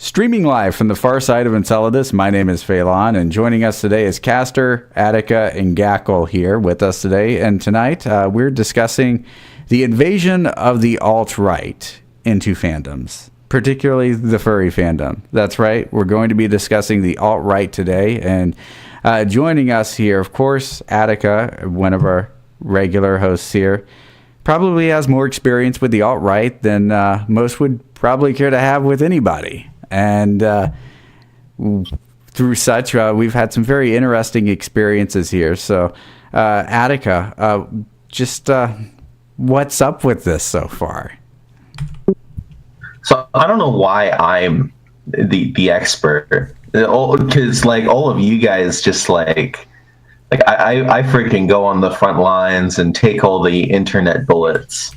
Streaming live from the far side of Enceladus, my name is Faolan, and joining us today is Castor, Attica, and Gakell here with us today. And tonight, we're discussing the invasion of the alt-right into fandoms, particularly the furry fandom. That's right, we're going to be discussing the alt-right today. And joining us here, of course, Attica, one of our regular hosts here, probably has more experience with the alt-right than most would probably care to have with anybody. And through such, we've had some very interesting experiences here. So, Attica, just what's up with this so far? So I don't know why I'm the expert, because like all of you guys just like I freaking go on the front lines and take all the internet bullets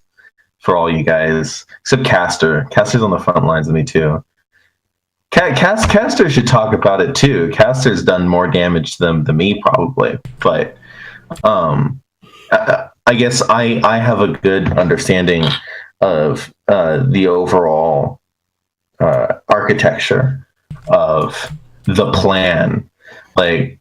for all you guys, except Castor. Castor's on the front lines with me too. Castor should talk about it too. Castor's done more damage than me probably, but I guess I have a good understanding of the overall architecture of the plan, like,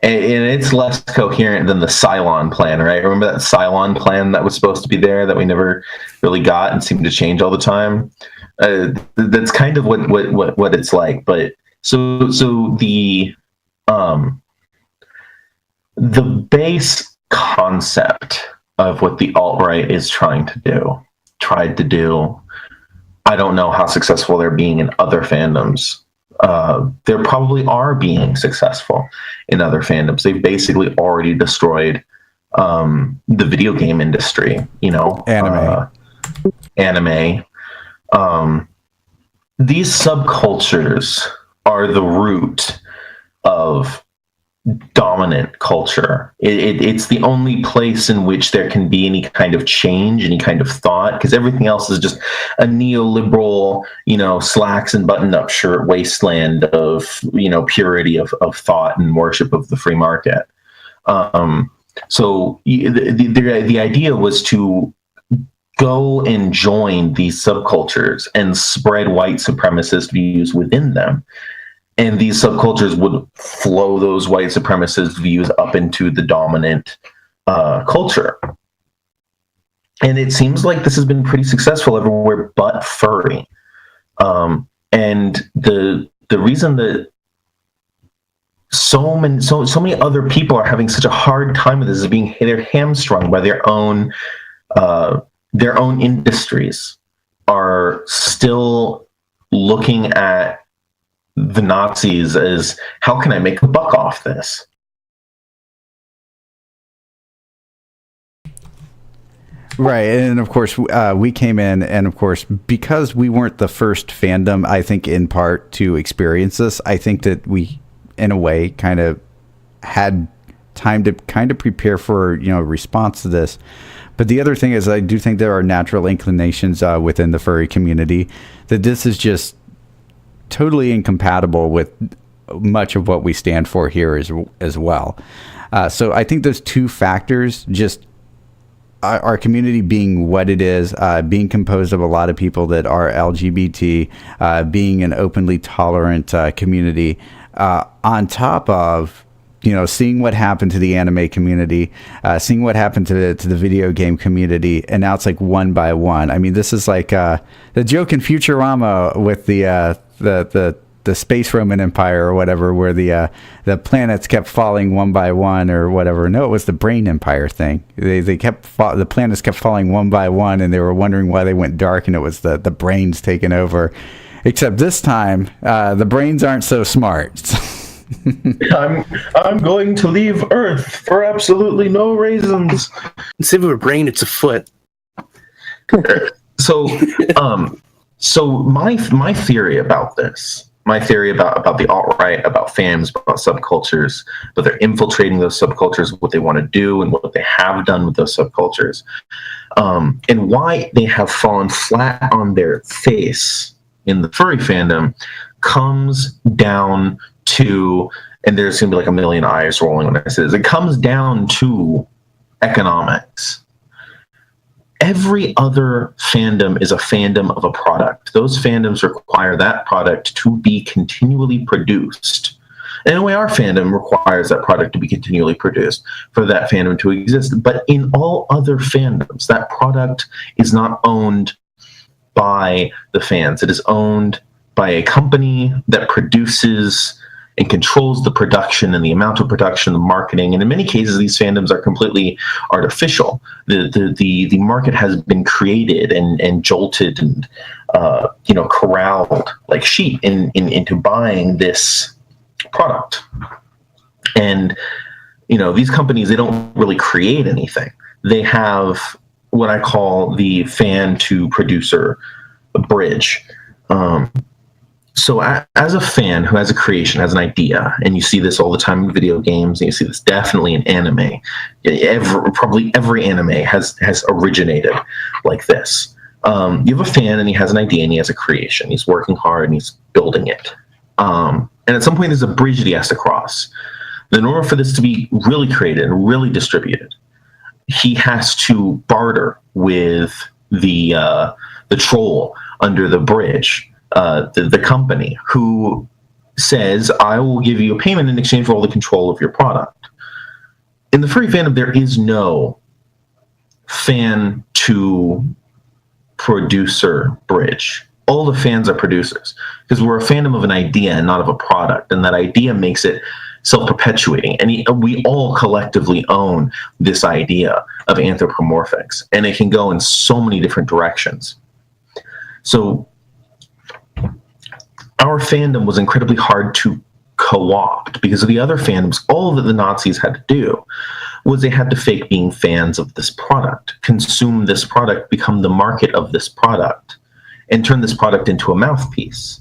and it's less coherent than the Cylon plan, right? Remember that Cylon plan that was supposed to be there that we never really got and seemed to change all the time? That's kind of what it's like. But so the base concept of what the alt-right is tried to do, I don't know how successful they're being in other fandoms. There probably are being successful in other fandoms. They've basically already destroyed the video game industry, anime. These subcultures are the root of dominant culture. It's the only place in which there can be any kind of change, any kind of thought, because everything else is just a neoliberal, slacks and button-up shirt wasteland of, purity of thought and worship of the free market. So the idea was to go and join these subcultures and spread white supremacist views within them. And these subcultures would flow those white supremacist views up into the dominant culture. And it seems like this has been pretty successful everywhere but furry. And the reason that so many other people are having such a hard time with this is they're hamstrung by their own industries are still looking at the Nazis as, how can I make a buck off this? Right, and of course, we came in, and of course, because we weren't the first fandom, I think in part to experience this, I think that we, in a way, kind of had time to kind of prepare for, response to this. But the other thing is, I do think there are natural inclinations within the furry community that this is just totally incompatible with much of what we stand for here as well. So I think those two factors, just our community being what it is, being composed of a lot of people that are LGBT, being an openly tolerant community, on top of seeing what happened to the anime community, seeing what happened to the video game community, and now it's like one by one. I mean, this is like the joke in Futurama with the space Roman Empire or whatever, where the planets kept falling one by one or whatever. No, it was the Brain Empire thing. The planets kept falling one by one, and they were wondering why they went dark, and it was the brains taking over. Except this time, the brains aren't so smart. I'm going to leave Earth for absolutely no reasons. Instead of a brain, it's a foot. So my theory about this, about the alt-right, about fans, about subcultures, but they're infiltrating those subcultures, what they want to do and what they have done with those subcultures, and why they have fallen flat on their face in the furry fandom, comes down to, and there's going to be like a million eyes rolling when I say this, it comes down to economics. every other fandom is a fandom of a product. Those fandoms require that product to be continually produced. And in a way, our fandom requires that product to be continually produced for that fandom to exist. But in all other fandoms, that product is not owned by the fans. It is owned by a company that produces and controls the production and the amount of production, the marketing. And in many cases, these fandoms are completely artificial. The market has been created and jolted and corralled like sheep into buying this product. And these companies, they don't really create anything. They have what I call the fan to producer bridge. So as a fan who has a creation, has an idea, and you see this all the time in video games, and you see this definitely in anime, probably every anime has originated like this. You have a fan, and he has an idea, and he has a creation. He's working hard, and he's building it. And at some point, there's a bridge that he has to cross. In order for this to be really created and really distributed, he has to barter with the troll under the bridge. The company who says, I will give you a payment in exchange for all the control of your product. In the furry fandom, there is no fan to producer bridge. All the fans are producers because we're a fandom of an idea and not of a product. And that idea makes it self-perpetuating. And we all collectively own this idea of anthropomorphics. And it can go in so many different directions. So our fandom was incredibly hard to co-opt because of the other fandoms. All that the Nazis had to do was they had to fake being fans of this product, consume this product, become the market of this product, and turn this product into a mouthpiece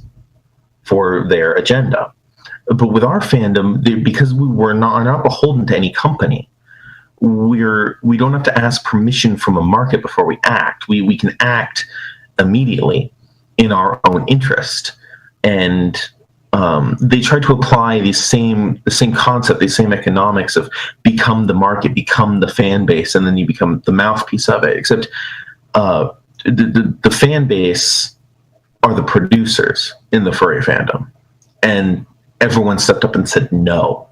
for their agenda. But with our fandom, because we're not beholden to any company, we don't have to ask permission from a market before we act. We can act immediately in our own interest. And they try to apply the same concept, the same economics of become the market, become the fan base, and then you become the mouthpiece of it. Except the fan base are the producers in the furry fandom, and everyone stepped up and said no.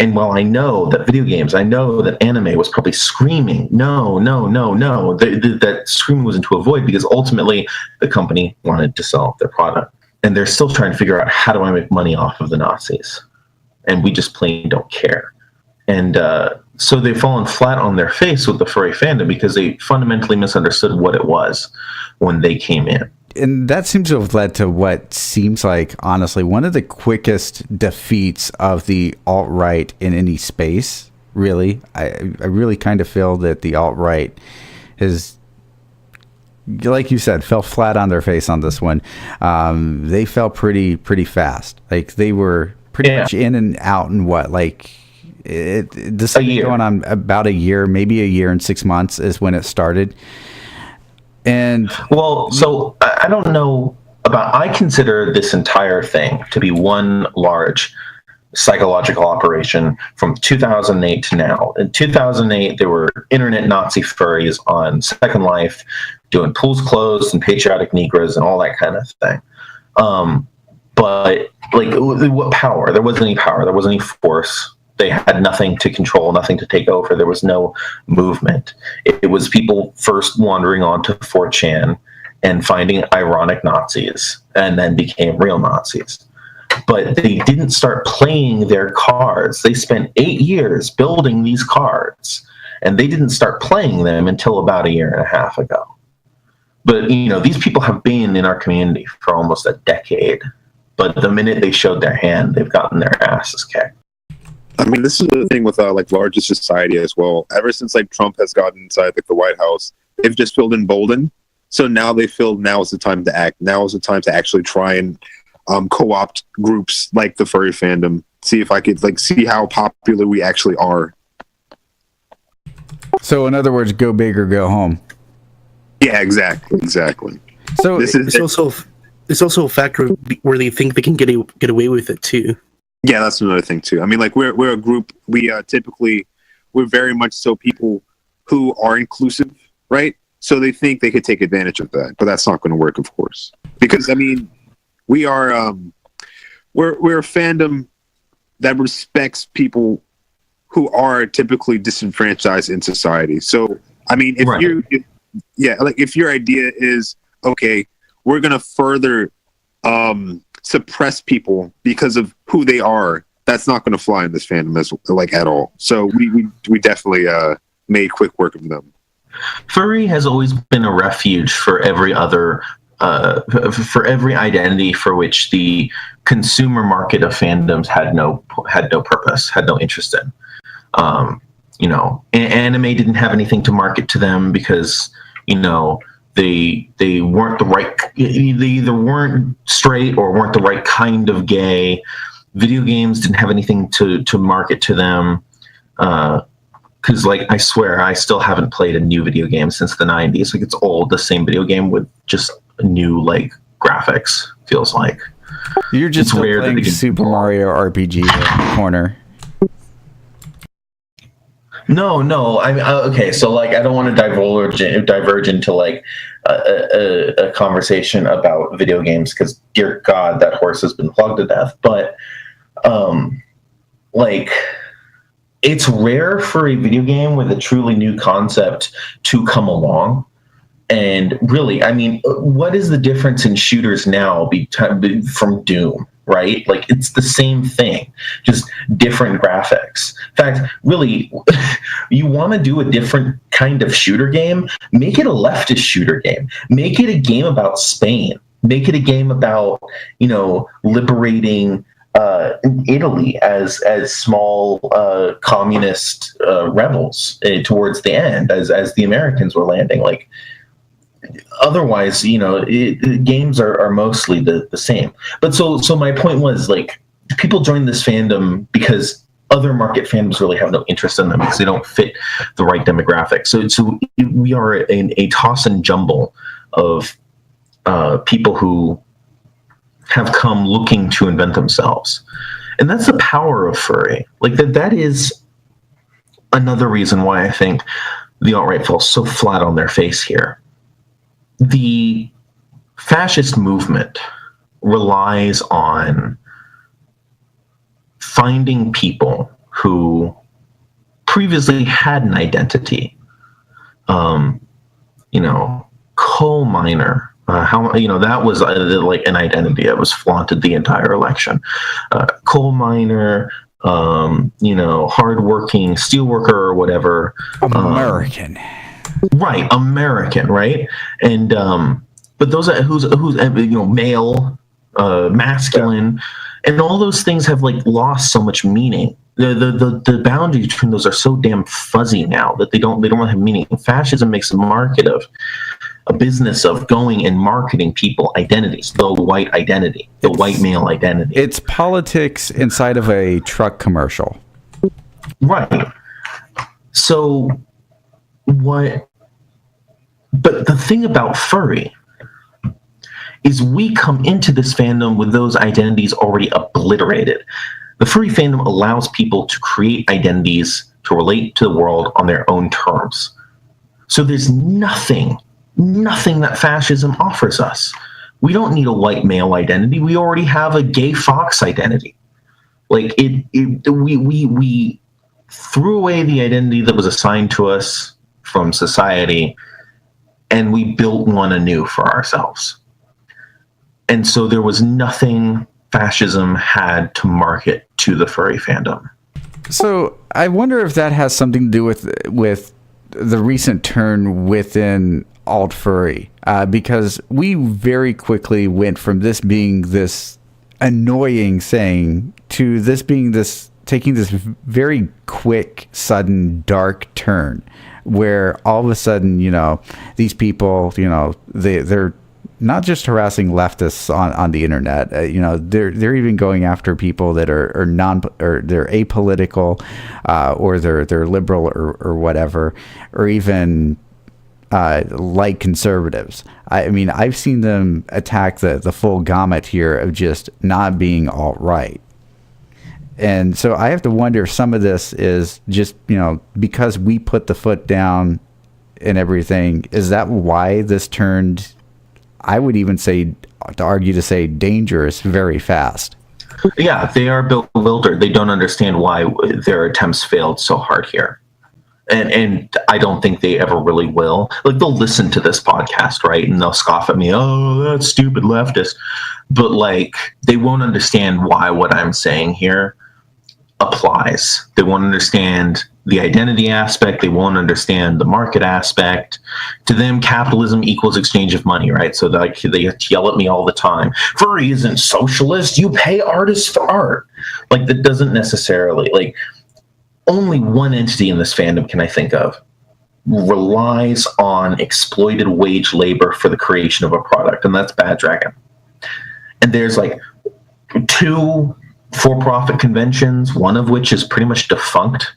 And while I know that video games, I know that anime was probably screaming, no, that screaming was into a void because ultimately the company wanted to sell their product. And they're still trying to figure out, how do I make money off of the Nazis? And we just plain don't care. And so they've fallen flat on their face with the furry fandom because they fundamentally misunderstood what it was when they came in. And that seems to have led to what seems like, honestly, one of the quickest defeats of the alt-right in any space, really. I really kind of feel that the alt-right has, like you said, fell flat on their face on this one. They fell pretty fast. Like, they were pretty much in and out in what, like, this has been going on about a year, maybe a year and 6 months is when it started. And well, so I don't know about, I consider this entire thing to be one large psychological operation from 2008 to now. In 2008, there were internet Nazi furries on Second Life doing pools closed and patriotic Negras and all that kind of thing. But like, what power? There wasn't any power. There wasn't any force. They had nothing to control, nothing to take over. There was no movement. It was people first wandering onto 4chan and finding ironic Nazis and then became real Nazis. But they didn't start playing their cards. They spent 8 years building these cards, and they didn't start playing them until about a year and a half ago. But, these people have been in our community for almost a decade. But the minute they showed their hand, they've gotten their asses kicked. I mean, this is the thing with larger society as well. Ever since Trump has gotten inside the White House, they've just felt emboldened. So now they feel now is the time to act. Now is the time to actually try and co-opt groups like the furry fandom. See if I could see how popular we actually are. So in other words, go big or go home. Yeah, exactly. So it's also a factor where they think they can get away with it too. Yeah, that's another thing too. I mean, we're a group. We're very much so people who are inclusive right? So they think they could take advantage of that, but that's not going to work, of course, because I mean, we are we're a fandom that respects people who are typically disenfranchised in society. So I mean, if your idea is, okay, we're going to further suppress people because of who they are, that's not going to fly in this fandom at all. So we definitely made quick work of them. Furry has always been a refuge for every other for every identity for which the consumer market of fandoms had no purpose, had no interest in. Anime didn't have anything to market to them because they weren't the right, they either weren't straight or weren't the right kind of gay. Video games didn't have anything to market to them. Because, I swear, I still haven't played a new video game since the 90s. It's old, the same video game with just new, graphics, feels like. You're just playing Super Mario RPG in the corner. No. Okay, so, I don't want to diverge into, a conversation about video games, because, dear God, that horse has been flogged to death. But, it's rare for a video game with a truly new concept to come along. And really, I mean, what is the difference in shooters now from Doom, right? It's the same thing, just different graphics. In fact, really, you want to do a different kind of shooter game, make it a leftist shooter game. Make it a game about Spain. Make it a game about, liberating Italy as small communist rebels towards the end, as the Americans were landing. Otherwise, games are mostly the same. But so my point was, people join this fandom because other market fandoms really have no interest in them because they don't fit the right demographic. So we are a toss and jumble of people who have come looking to invent themselves. And that's the power of furry. That is another reason why I think the alt-right falls so flat on their face here. The fascist movement relies on finding people who previously had an identity. Coal miner, that was an identity that was flaunted the entire election. Coal miner, hardworking steelworker or whatever. American. Right, American, right? And but those who's male, masculine, and all those things have lost so much meaning. The boundaries between those are so damn fuzzy now that they don't have meaning. Fascism makes a business of going and marketing people identities, the white identity, the white male identity. It's politics inside of a truck commercial. Right. So but the thing about furry is we come into this fandom with those identities already obliterated. The furry fandom allows people to create identities to relate to the world on their own terms. So there's nothing that fascism offers us. We don't need a white male identity. We already have a gay fox identity. We threw away the identity that was assigned to us from society, and we built one anew for ourselves. And so there was nothing fascism had to market to the furry fandom. So I wonder if that has something to do with the recent turn within AltFurry, because we very quickly went from this being this annoying saying to this being taking this very quick, sudden, dark turn where all of a sudden, these people, they're not just harassing leftists on the internet. They're even going after people that are they're apolitical, or they're liberal or whatever, or even like conservatives. I mean, I've seen them attack the full gamut here of just not being alt-right. And so I have to wonder if some of this is just, because we put the foot down and everything, is that why this turned, I would even say, to argue to say, dangerous very fast? Yeah, they are bewildered. They don't understand why their attempts failed so hard here. And I don't think they ever really will. Like, they'll listen to this podcast, right? And they'll scoff at me, oh, that's stupid leftist. But, like, they won't understand why what I'm saying here applies. They won't understand the identity aspect. They won't understand the market aspect. To them, capitalism equals exchange of money, right? So they yell at me all the time, furry isn't socialist. You pay artists for art. Like, that doesn't necessarily, like, only one entity in this fandom can I think of relies on exploited wage labor for the creation of a product, and that's Bad Dragon. And there's like 2 for-profit conventions, one of which is pretty much defunct.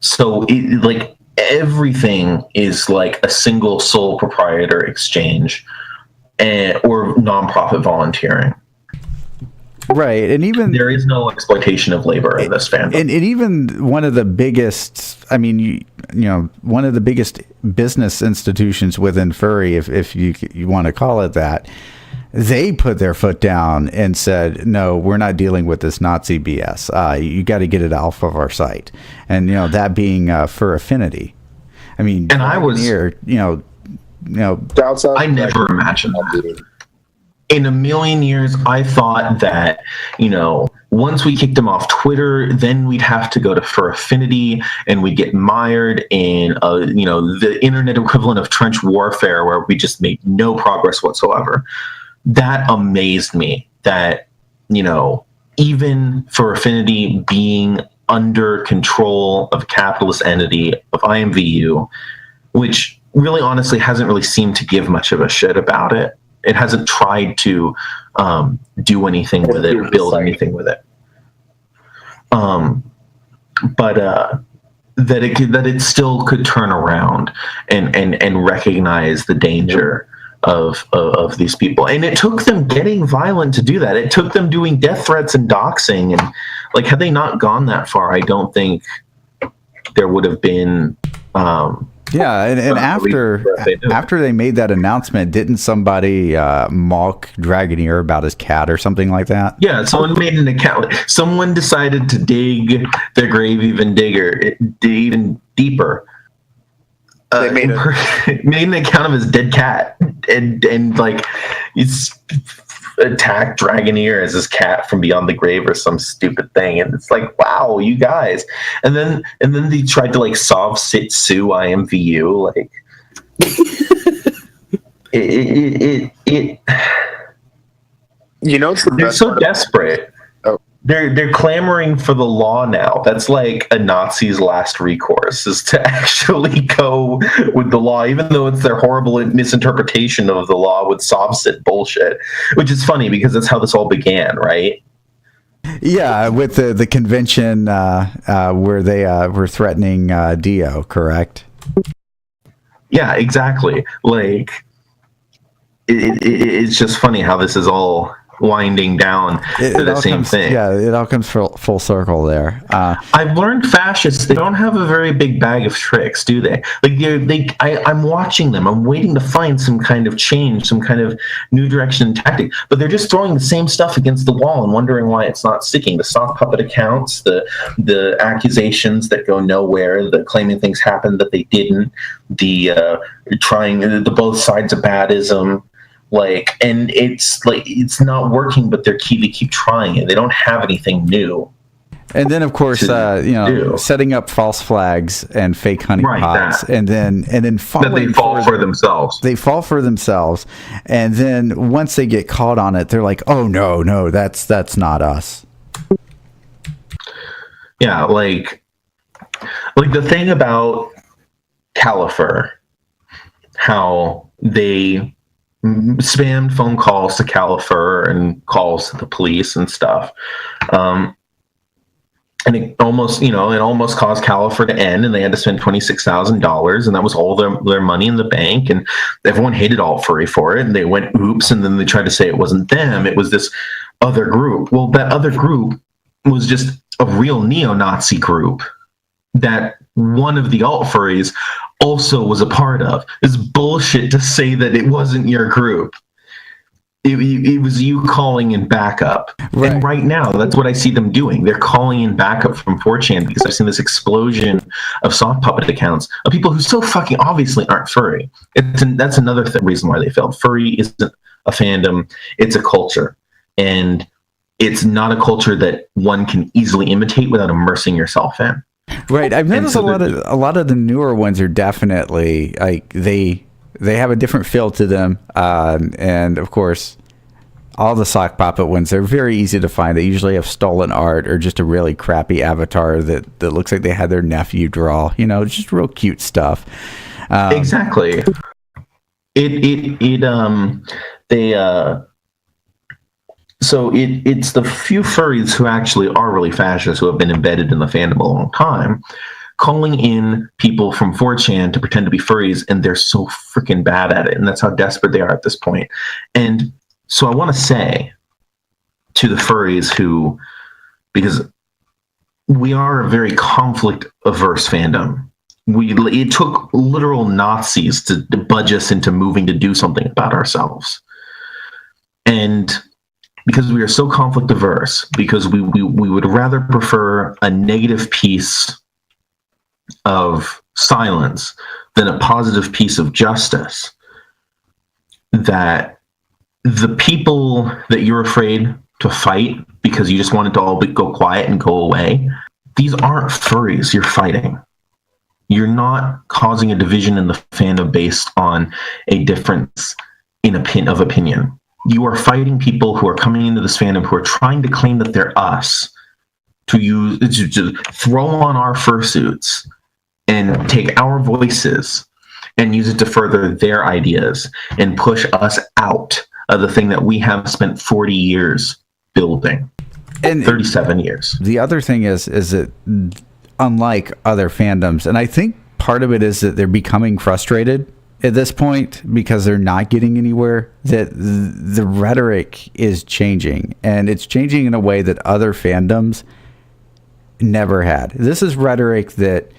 So it, like, everything is like a single sole proprietor exchange or nonprofit volunteering. Right, and even there is no exploitation of labor in this fandom. And even one of the biggest, I mean, you know, one of the biggest business institutions within furry, if you want to call it that, they put their foot down and said, no, we're not dealing with this Nazi BS. You got to get it off of our site. And, you know, that being Fur Affinity. I mean, and I was here, you know, I never imagined that. In a million years, I thought that, you know, once we kicked him off Twitter, then we'd have to go to Fur Affinity and we'd get mired in, you know, the internet equivalent of trench warfare where we just made no progress whatsoever. That amazed me that, you know, even Fur Affinity being under control of a capitalist entity of IMVU, which really honestly hasn't really seemed to give much of a shit about it. It hasn't tried to do anything with it or build anything with it. But that it still could turn around and recognize the danger of these people. And it took them getting violent to do that. It took them doing death threats and doxing. And like, had they not gone that far, I don't think there would have been yeah, and after they made that announcement, didn't somebody mock Dragoneer about his cat or something like that? Yeah, someone made an account. Someone decided to dig their grave even deeper. They made an account of his dead cat, and like, he's attacked Dragoneer as his cat from beyond the grave or some stupid thing, and it's like, wow, you guys. And then they tried to like sue IMVU, like it you know, they're so desperate. They're clamoring for the law now. That's like a Nazi's last recourse, is to actually go with the law, even though it's their horrible misinterpretation of the law with Sovsit bullshit, which is funny because that's how this all began, right? Yeah, with the convention where they were threatening Dio, correct? Yeah, exactly. Like, it's just funny how this is all winding down to the same thing. Yeah, it all comes full circle there. I've learned fascists, they don't have a very big bag of tricks, do they? Like, I'm watching them. I'm waiting to find some kind of change, some kind of new direction and tactic. But they're just throwing the same stuff against the wall and wondering why it's not sticking. The sock puppet accounts, the accusations that go nowhere, the claiming things happened that they didn't, the trying the both sides of badism. Like, and it's like, it's not working, but they keep trying it. They don't have anything new. And then, of course, setting up false flags and fake honeypots, and then falling they fall for themselves. They fall for themselves, and then once they get caught on it, they're like, "Oh no, that's not us." Yeah, like the thing about Califer, how they spammed phone calls to Califer and calls to the police and stuff. And it almost caused Califer to end, and they had to spend $26,000, and that was all their money in the bank, and everyone hated AltFurry for it, and they went, oops, and then they tried to say it wasn't them, it was this other group. Well, that other group was just a real neo-Nazi group that one of the alt-furries also was a part of. It's bullshit to say that it wasn't your group. It was you calling in backup. Right. And right now, that's what I see them doing. They're calling in backup from 4chan because I've seen this explosion of sock puppet accounts of people who so fucking obviously aren't furry. That's another reason why they failed. Furry isn't a fandom. It's a culture. And it's not a culture that one can easily imitate without immersing yourself in. Right. I've noticed so a lot of the newer ones are definitely like they have a different feel to them. And of course, all the sock puppet ones, they're very easy to find. They usually have stolen art or just a really crappy avatar that looks like they had their nephew draw. You know, just real cute stuff. Exactly. It's the few furries who actually are really fascists who have been embedded in the fandom a long time, calling in people from 4chan to pretend to be furries, and they're so freaking bad at it, and that's how desperate they are at this point. And so I want to say to the furries who, because we are a very conflict-averse fandom. It took literal Nazis to budge us into moving to do something about ourselves. And because we are so conflict averse, because we would rather prefer a negative piece of silence than a positive piece of justice, that the people that you're afraid to fight because you just want it to all go quiet and go away, these aren't furries you're fighting. You're not causing a division in the fandom based on a difference in opinion. You are fighting people who are coming into this fandom who are trying to claim that they're us, to throw on our fursuits and take our voices and use it to further their ideas and push us out of the thing that we have spent 40 years building. And 37 years. The other thing is that unlike other fandoms, and I think part of it is that they're becoming frustrated at this point because they're not getting anywhere, that the rhetoric is changing, and it's changing in a way that other fandoms never had. This is rhetoric that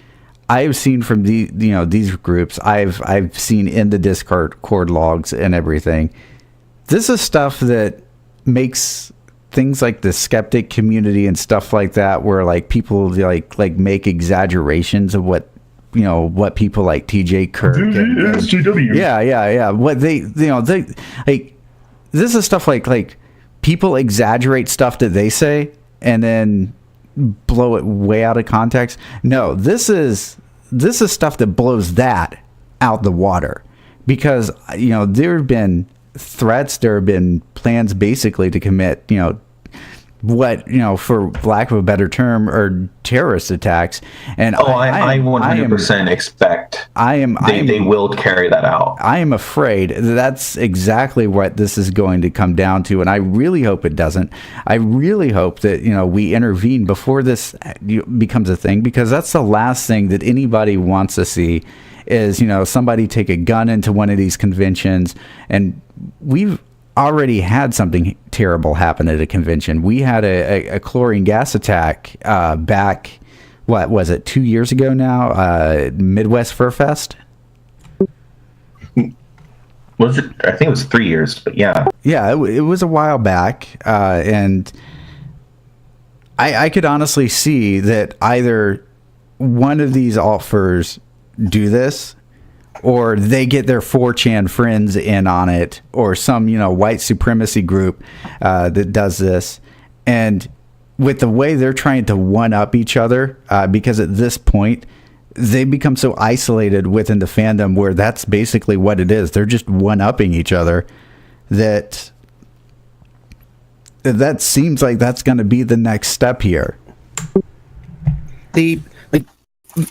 I've seen from these groups. I've seen in the Discord logs and everything. This is stuff that makes things like the skeptic community and stuff like that, where like people like make exaggerations of what people like TJ Kirk and SJW. Yeah. What they like, this is stuff like people exaggerate stuff that they say and then blow it way out of context. No, this is stuff that blows that out the water, because there have been threats, there have been plans basically to commit what for lack of a better term, are terrorist attacks. And I 100% expect they will carry that out. I am afraid that's exactly what this is going to come down to, and I really hope it doesn't. I really hope that we intervene before this becomes a thing, because that's the last thing that anybody wants to see is somebody take a gun into one of these conventions. And we've already had something terrible happen at a convention. We had a chlorine gas attack back, what was it, 2 years ago now, Midwest Fur Fest. Was it? I think it was 3 years, but yeah. Yeah, it was a while back, and I could honestly see that either one of these alt-furs do this, or they get their 4chan friends in on it, or some white supremacy group that does this. And with the way they're trying to one-up each other, because at this point they become so isolated within the fandom where that's basically what it is. They're just one-upping each other. That seems like that's going to be the next step here.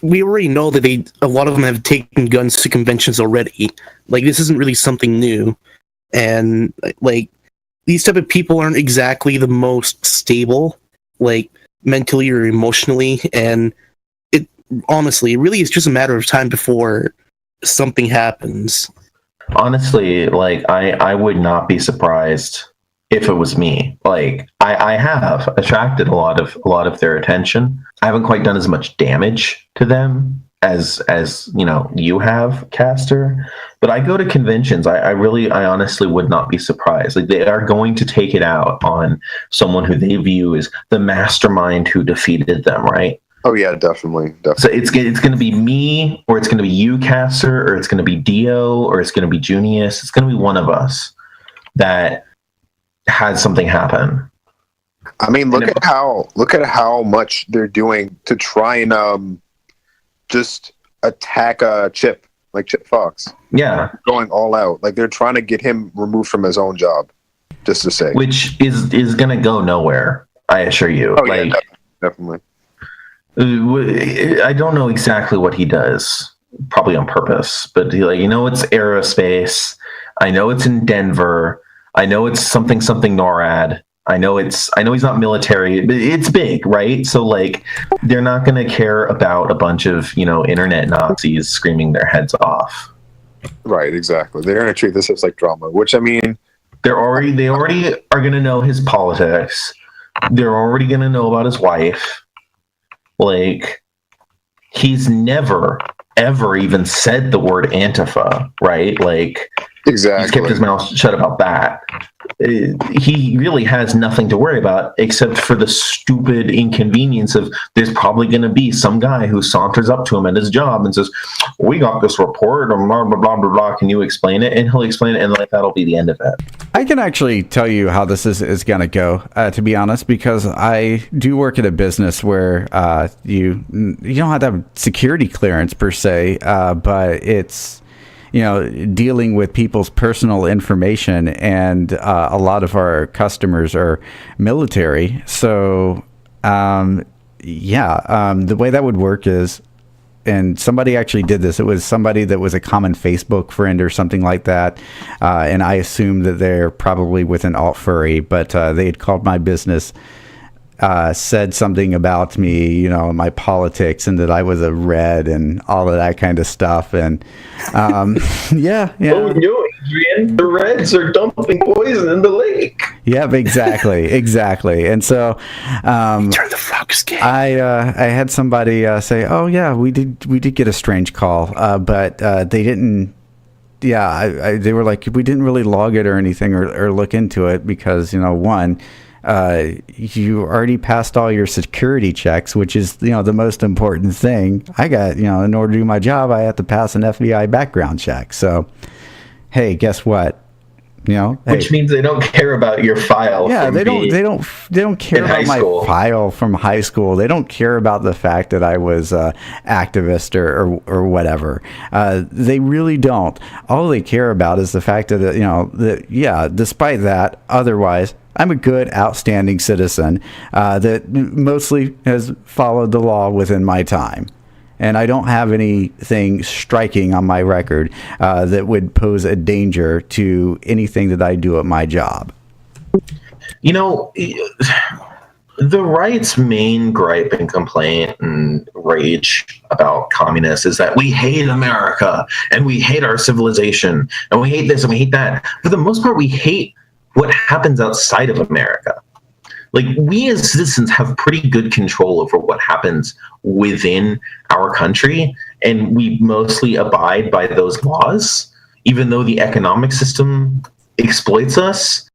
We already know that a lot of them have taken guns to conventions already. Like, this isn't really something new. And like, these type of people aren't exactly the most stable, like mentally or emotionally. And it honestly, really is just a matter of time before something happens. Honestly, like I would not be surprised if it was me. Like I have attracted a lot of their attention. I haven't quite done as much damage to them as you have, Caster. But I go to conventions. I honestly would not be surprised. Like, they are going to take it out on someone who they view as the mastermind who defeated them, right? Oh yeah, definitely. So it's going to be me, or it's going to be you, Caster, or it's going to be Dio, or it's going to be Junius. It's going to be one of us that had something happen. I mean, look at how much they're doing to try and just attack Chip Fox. Yeah, going all out. Like, they're trying to get him removed from his own job, just to say. which is going to go nowhere, I assure you. Oh yeah, definitely. I don't know exactly what he does, probably on purpose, but it's aerospace. I know it's in Denver. I know it's something NORAD. I know he's not military, but it's big, right? So, like, they're not going to care about a bunch of, internet Nazis screaming their heads off. Right, exactly. They're going to treat this as like drama, which, I mean, they already are going to know his politics. They're already going to know about his wife. Like, he's never, ever even said the word Antifa, right? Like, exactly. He's kept his mouth shut about that. He really has nothing to worry about except for the stupid inconvenience of there's probably going to be some guy who saunters up to him at his job and says, "We got this report," or blah, blah, blah, blah, blah. Can you explain it? And he'll explain it, and like that'll be the end of it. I can actually tell you how this is going to go, to be honest, because I do work at a business where you don't have to have security clearance per se, but it's dealing with people's personal information, and a lot of our customers are military. So, the way that would work is, and somebody actually did this. It was somebody that was a common Facebook friend or something like that. And I assume that they're probably with an AltFurry, but they had called my business, said something about me, my politics, and that I was a red and all of that kind of stuff. And yeah. Oh no, Adrian, the Reds are dumping poison in the lake. Yep, exactly. And so Turn the frogs gay. I had somebody say, "Oh yeah, we did get a strange call, but they didn't." Yeah, they were like, we didn't really log it or anything or look into it because one. You already passed all your security checks, which is, the most important thing. I got, in order to do my job, I have to pass an FBI background check. So, hey, guess what? Which means they don't care about your file. Yeah, they don't care about my file from high school. They don't care about the fact that I was activist or whatever. They really don't. All they care about is the fact that despite that, otherwise, I'm a good, outstanding citizen that mostly has followed the law within my time. And I don't have anything striking on my record that would pose a danger to anything that I do at my job. The right's main gripe and complaint and rage about communists is that we hate America and we hate our civilization and we hate this and we hate that. For the most part, we hate what happens outside of America. Like, we as citizens have pretty good control over what happens within our country, and we mostly abide by those laws, even though the economic system exploits us.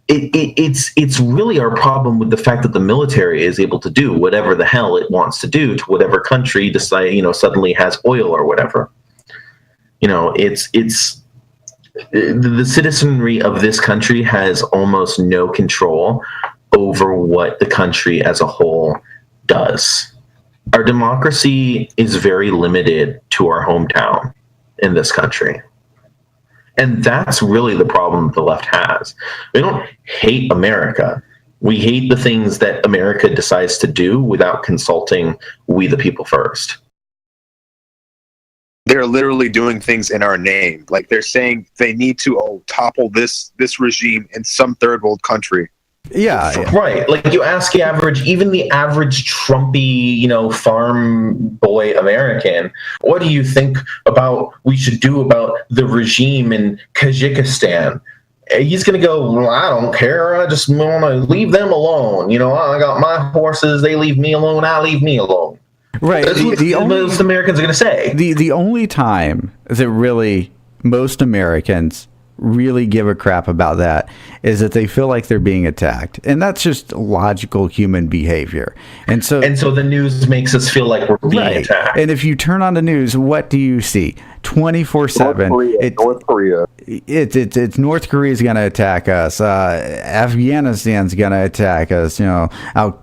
It's really our problem with the fact that the military is able to do whatever the hell it wants to do to whatever country decide, suddenly has oil or whatever. It's the citizenry of this country has almost no control over what the country as a whole does. Our democracy is very limited to our hometown in this country. And that's really the problem the left has. We don't hate America. We hate the things that America decides to do without consulting we the people first. They're literally doing things in our name. Like, they're saying they need to topple this regime in some third world country. Yeah. Right. Like, you ask even the average Trumpy, farm boy American, what do you think we should do about the regime in Kazakhstan? He's going to go, well, I don't care. I just want to leave them alone. I got my horses. They leave me alone. I leave me alone. Right. That's what most Americans are going to say. The only time that really most Americans really give a crap about that is that they feel like they're being attacked, and that's just logical human behavior. And so the news makes us feel like we're being attacked. And if you turn on the news, what do you see? 24/7. North Korea. It's North Korea's going to attack us. Afghanistan's going to attack us. Al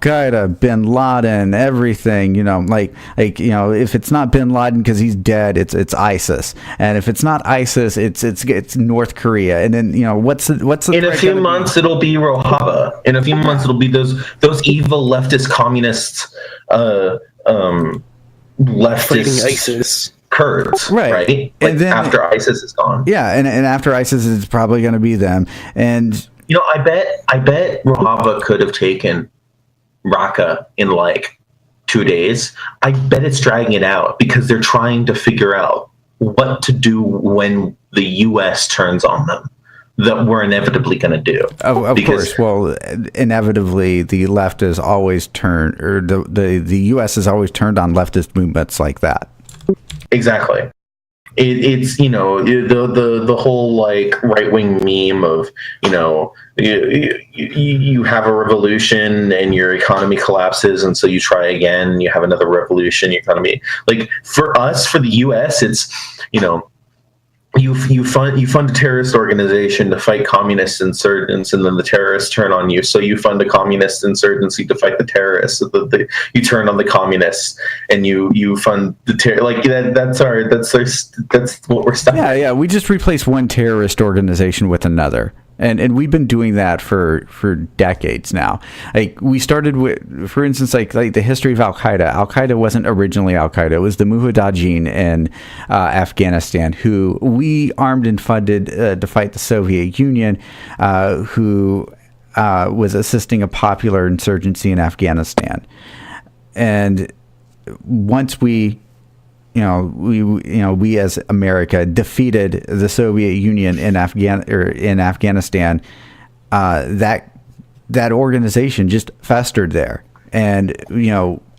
Qaeda, Bin Laden, everything. If it's not Bin Laden because he's dead, it's ISIS. And if it's not ISIS, it's North Korea. And then what's the in a few months it'll be Rojava. In a few months it'll be those evil leftist communists, leftist ISIS. Kurds, right? And then after ISIS is gone. Yeah, and after ISIS, it's probably going to be them. And I bet Rojava could have taken Raqqa in 2 days. I bet it's dragging it out because they're trying to figure out what to do when the U.S. turns on them. That we're inevitably going to do. Of course. Well, inevitably, the left is always turned, or the U.S. has always turned on leftist movements like that. Exactly. It's the whole right wing meme of you have a revolution and your economy collapses, and so you try again. You have another revolution. Your economy, for us, for the U.S., it's you fund a terrorist organization to fight communist insurgents, and then the terrorists turn on you. So you fund a communist insurgency to fight the terrorists. So you turn on the communists, and you fund the that's what we're stuck. Yeah. We just replaced one terrorist organization with another. And we've been doing that for decades now. We started with, for instance, the history of Al Qaeda. Al Qaeda wasn't originally Al Qaeda; it was the Mujahideen in Afghanistan, who we armed and funded to fight the Soviet Union, who was assisting a popular insurgency in Afghanistan. And once we as America defeated the Soviet Union in Afghanistan, that organization just festered there. And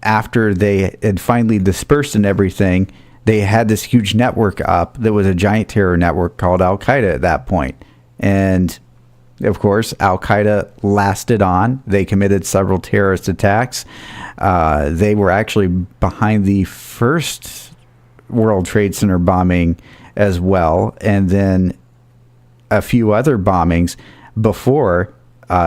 after they had finally dispersed and everything, they had this huge network up that was a giant terror network called Al Qaeda at that point. And of course, Al Qaeda lasted on. They committed several terrorist attacks. They were actually behind the first World Trade Center bombing as well, and then a few other bombings before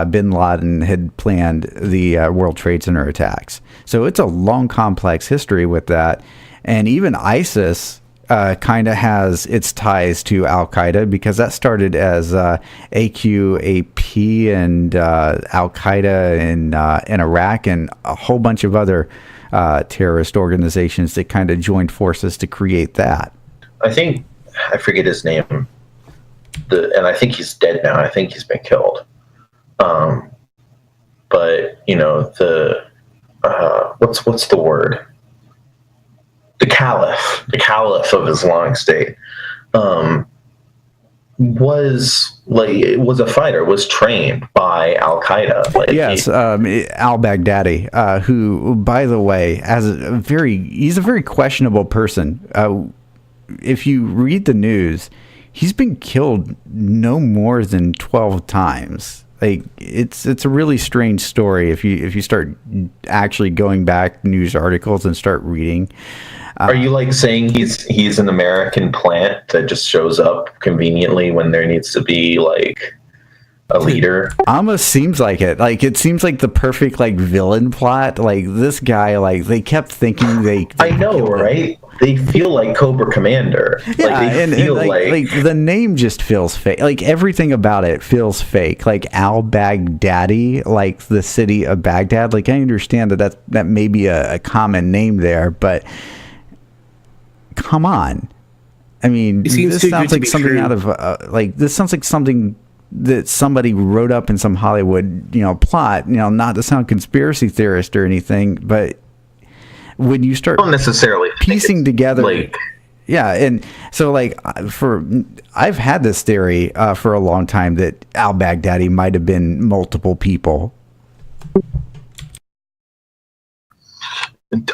Bin Laden had planned the World Trade Center attacks. So it's a long, complex history with that. And even ISIS kind of has its ties to Al Qaeda, because that started as AQAP and Al Qaeda in Iraq, and a whole bunch of other terrorist organizations that kind of joined forces to create that. I forget his name, and I think he's dead now. I think he's been killed. But what's the word? The Caliph of Islamic State, was a fighter, was trained by Al Qaeda. Yes, al-Baghdadi, who, by the way, he's a very questionable person. If you read the news, he's been killed no more than 12 times. It's a really strange story if you start actually going back news articles and start reading. Are you saying he's an American plant that just shows up conveniently when there needs to be a leader? Almost seems like it. It seems like the perfect villain plot. This guy, they kept thinking they I know, right? They feel like Cobra Commander. Yeah, and the name just feels fake. Everything about it feels fake. Al-Baghdadi, the city of Baghdad. I understand that may be a common name there, but come on. I mean, this sounds like something out of this sounds like something that somebody wrote up in some Hollywood, plot. Not to sound conspiracy theorist or anything, but when you start don't necessarily piecing together, yeah, and so I've had this theory for a long time that al-Baghdadi might have been multiple people.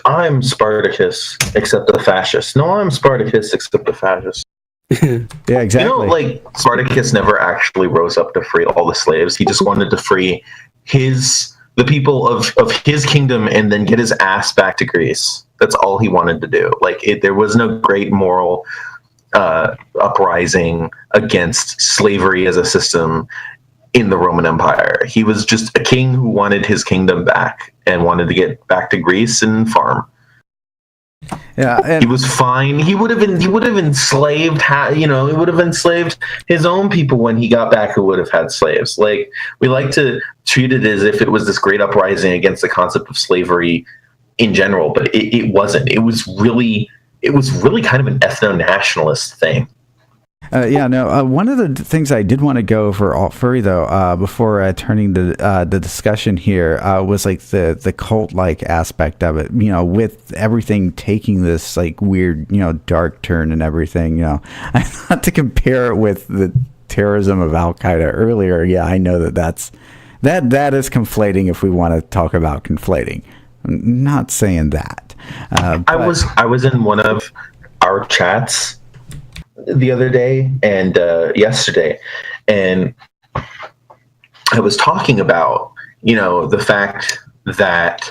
I'm Spartacus except the fascist. No, I'm Spartacus except the fascist. Yeah, exactly. You know, like Spartacus never actually rose up to free all the slaves. He just wanted to free the people of his kingdom and then get his ass back to Greece. That's all he wanted to do. Like there was no great moral uprising against slavery as a system in the Roman Empire. He was just a king who wanted his kingdom back and wanted to get back to Greece and farm. Yeah, and He was fine. He would have enslaved, he would have enslaved his own people when he got back who would have had slaves. Like, we like to treat it as if it was this great uprising against the concept of slavery in general, but it wasn't. It was really kind of an ethno-nationalist thing. One of the things I did want to go over AltFurry though, before turning the discussion here, was like the cult-like aspect of it. You know, with everything taking this like weird, dark turn and everything. I thought to compare it with the terrorism of Al Qaeda earlier. Yeah, I know that is conflating. If we want to talk about conflating, I'm not saying that. I was in one of our chats the other day and yesterday, and I was talking about the fact that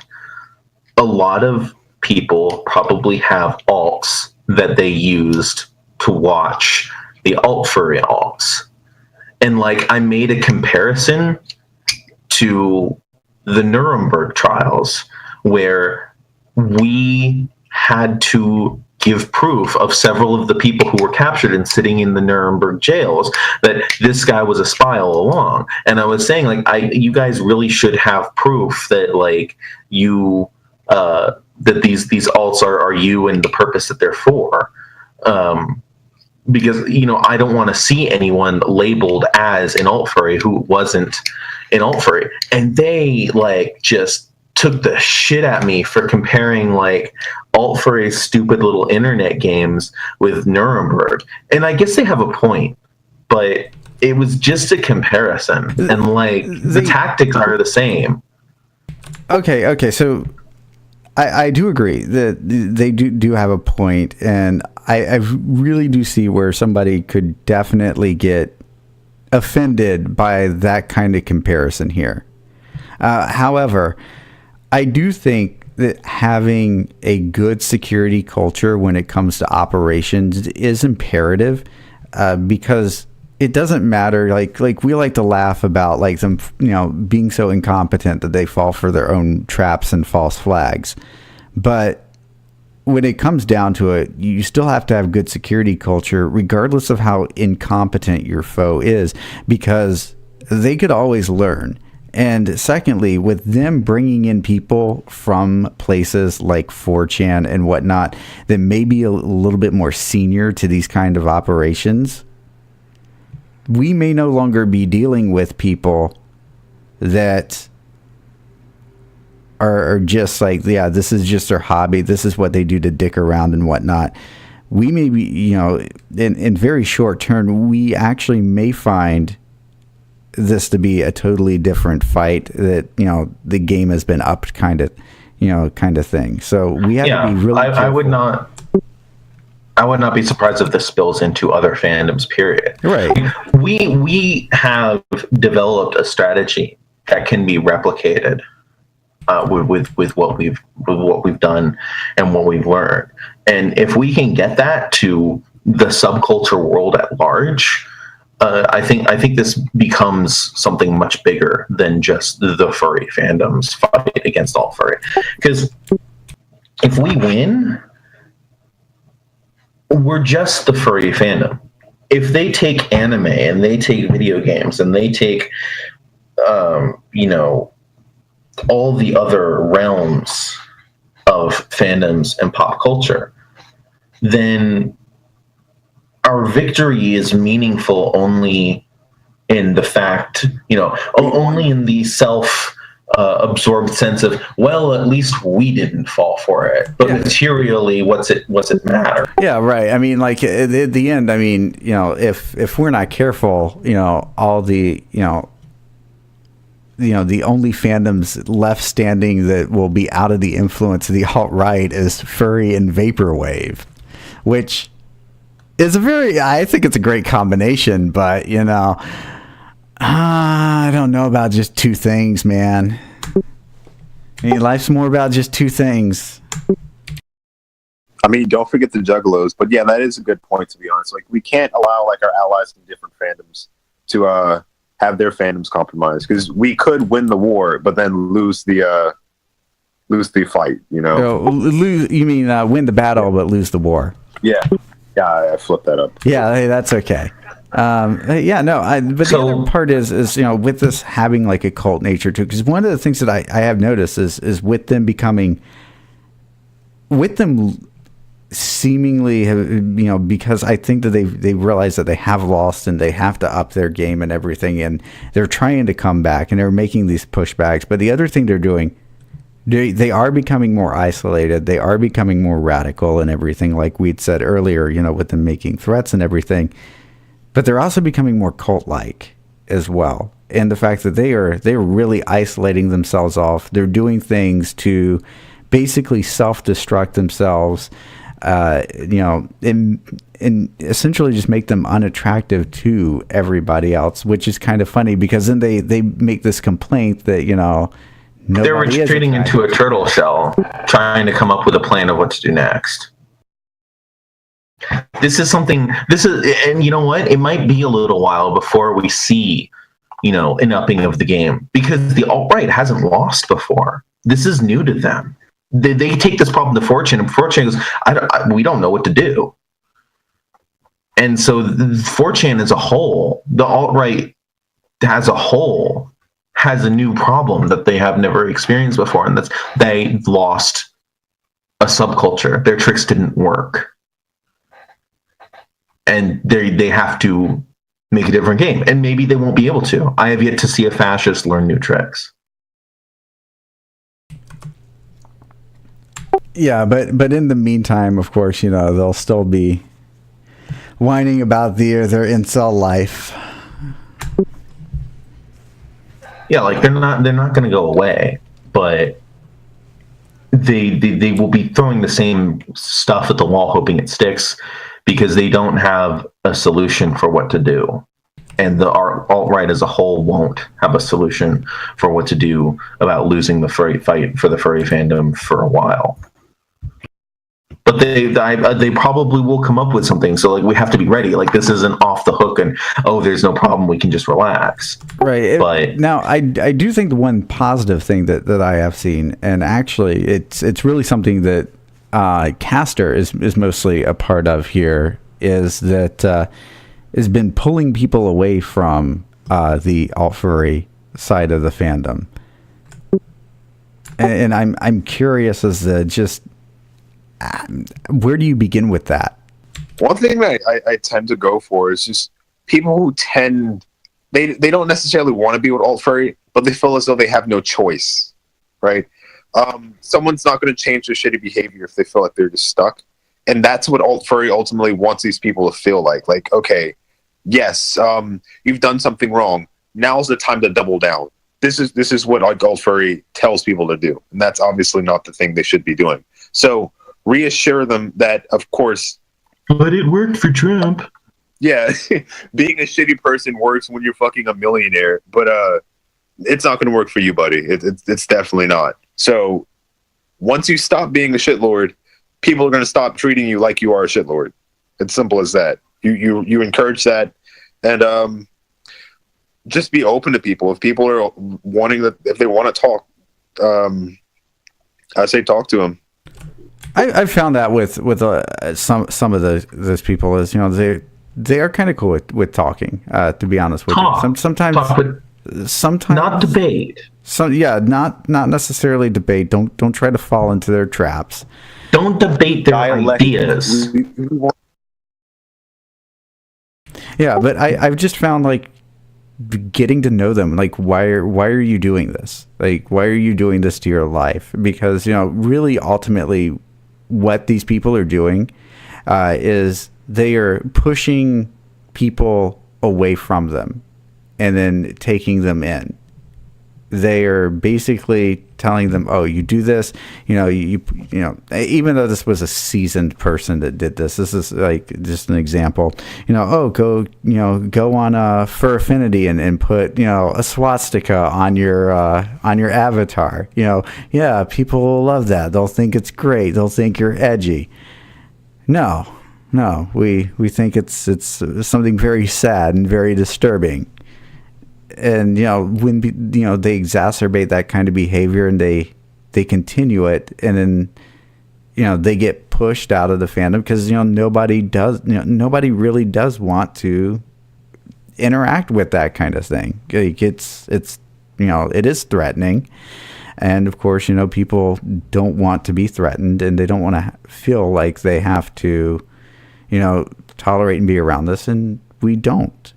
a lot of people probably have alts that they used to watch the AltFurry alts, and like I made a comparison to the Nuremberg trials where we had to give proof of several of the people who were captured and sitting in the Nuremberg jails that this guy was a spy all along. And I was saying, like, you guys really should have proof that, like, you that these alts are you and the purpose that they're for. Because I don't want to see anyone labeled as an AltFurry who wasn't an AltFurry, and they like just took the shit at me for comparing like AltFurry's stupid little internet games with Nuremberg. And I guess they have a point, but it was just a comparison, and like the tactics are the same. Okay, so I do agree that they do have a point, and I really do see where somebody could definitely get offended by that kind of comparison here. However, I do think that having a good security culture when it comes to operations is imperative, because it doesn't matter. Like we like to laugh about like them, being so incompetent that they fall for their own traps and false flags. But when it comes down to it, you still have to have good security culture, regardless of how incompetent your foe is, because they could always learn. And secondly, with them bringing in people from places like 4chan and whatnot that may be a little bit more senior to these kind of operations, we may no longer be dealing with people that are just like, yeah, this is just their hobby. This is what they do to dick around and whatnot. We may be, in very short term, we actually may find this to be a totally different fight, that the game has been upped kind of thing. So we have to be really careful. I would not be surprised if this spills into other fandoms, period. Right. We have developed a strategy that can be replicated with what we've done and what we've learned. And if we can get that to the subculture world at large, I think this becomes something much bigger than just the furry fandom's fight against AltFurry. Because if we win, we're just the furry fandom. If they take anime and they take video games and they take, all the other realms of fandoms and pop culture, then our victory is meaningful only in the fact, only in the absorbed sense of, well, at least we didn't fall for it. But materially, what's it matter? Yeah, right. I mean, like at the end, I mean, if we're not careful, all the the only fandoms left standing that will be out of the influence of the alt-right is furry and vaporwave, which is I think it's a great combination, but I don't know about just two things, man. I mean, life's more about just two things. I mean, don't forget the juggalos, but yeah, that is a good point, to be honest. Like, we can't allow like our allies in different fandoms to have their fandoms compromised, because we could win the war but then lose the fight, You mean win the battle but lose the war? Yeah, I flipped that up. Yeah, hey, that's okay. But the other part is with this having like a cult nature too, because one of the things that I have noticed is with them seemingly because I think that they realize that they have lost and they have to up their game and everything, and they're trying to come back and they're making these pushbacks. But the other thing they're doing, they are becoming more isolated, they are becoming more radical and everything, like we'd said earlier, with them making threats and everything. But they're also becoming more cult-like as well, and the fact that they're really isolating themselves off. They're doing things to basically self-destruct themselves, and essentially just make them unattractive to everybody else, which is kind of funny, because then they make this complaint that they're retreating into a turtle shell, trying to come up with a plan of what to do next. And you know what? It might be a little while before we see, an upping of the game, because the alt-right hasn't lost before. This is new to them. They take this problem to Fortune, and Fortune goes, we don't know what to do. And so Fortune as a whole, the alt-right as a whole, has a new problem that they have never experienced before, and that's they lost a subculture. Their tricks didn't work. And they have to make a different game. And maybe they won't be able to. I have yet to see a fascist learn new tricks. Yeah, but in the meantime, of course, they'll still be whining about their incel life. Yeah, like they're not going to go away, but they will be throwing the same stuff at the wall, hoping it sticks, because they don't have a solution for what to do. And the alt-right as a whole won't have a solution for what to do about losing the furry fight for the furry fandom for a while. But they probably will come up with something. So like we have to be ready. Like this isn't off the hook and there's no problem, we can just relax. Right. But now I do think the one positive thing that I have seen, and actually it's really something that Caster is mostly a part of here, is that has been pulling people away from the AltFurry side of the fandom. And I'm curious as to just where do you begin with that? One thing that I tend to go for is just people who they don't necessarily want to be with AltFurry, but they feel as though they have no choice, right? Someone's not going to change their shitty behavior if they feel like they're just stuck. And that's what AltFurry ultimately wants these people to feel like. Like, okay, yes, you've done something wrong. Now's the time to double down. This is what AltFurry tells people to do. And that's obviously not the thing they should be doing. So reassure them that, of course... But it worked for Trump. Yeah, being a shitty person works when you're fucking a millionaire. But it's not going to work for you, buddy. It's definitely not. So once you stop being a shitlord, people are going to stop treating you like you are a shitlord. It's simple as that. You encourage that, and just be open to people. If people are wanting that, if they want to talk, I say talk to them. I've found that with some of those people is they are kind of cool with talking. To be honest with you, sometimes not debate. Not necessarily debate. Don't try to fall into their traps. Don't debate their ideas. Yeah, but I've just found like getting to know them. Like, why are you doing this? Like, why are you doing this to your life? Because really, ultimately, what these people are doing is they are pushing people away from them and then taking them in. they are basically telling them, oh, you do this, you know, even though this was a seasoned person that did this is like just an example, oh, go on Fur Affinity and put, a swastika on your avatar, yeah, people will love that. They'll think it's great. They'll think you're edgy. No, we think it's something very sad and very disturbing. And when they exacerbate that kind of behavior and they continue it, and then they get pushed out of the fandom because nobody really does want to interact with that kind of thing. Like it is threatening, and of course people don't want to be threatened, and they don't want to feel like they have to tolerate and be around this, and we don't.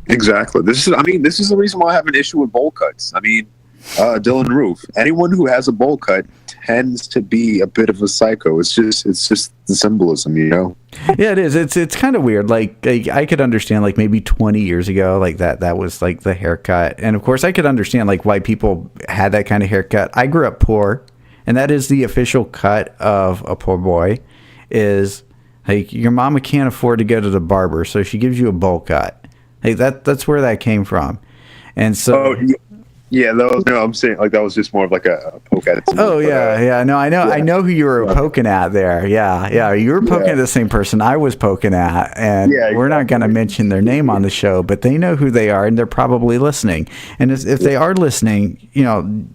Exactly. This is the reason why I have an issue with bowl cuts. Dylan Roof. Anyone who has a bowl cut tends to be a bit of a psycho. It's just the symbolism, Yeah, it is. It's kind of weird. Like I could understand like maybe 20 years ago, like that was like the haircut. And of course I could understand like why people had that kind of haircut. I grew up poor, and that is the official cut of a poor boy, is like your mama can't afford to go to the barber, so she gives you a bowl cut. Like that's where that came from. And so I'm saying like that was just more of like a poke at it. Oh yeah. No, I know. Yeah. I know who you were poking at there. Yeah. You were poking at the same person I was poking at, and we're not going to mention their name on the show, but they know who they are, and they're probably listening. And if they are listening,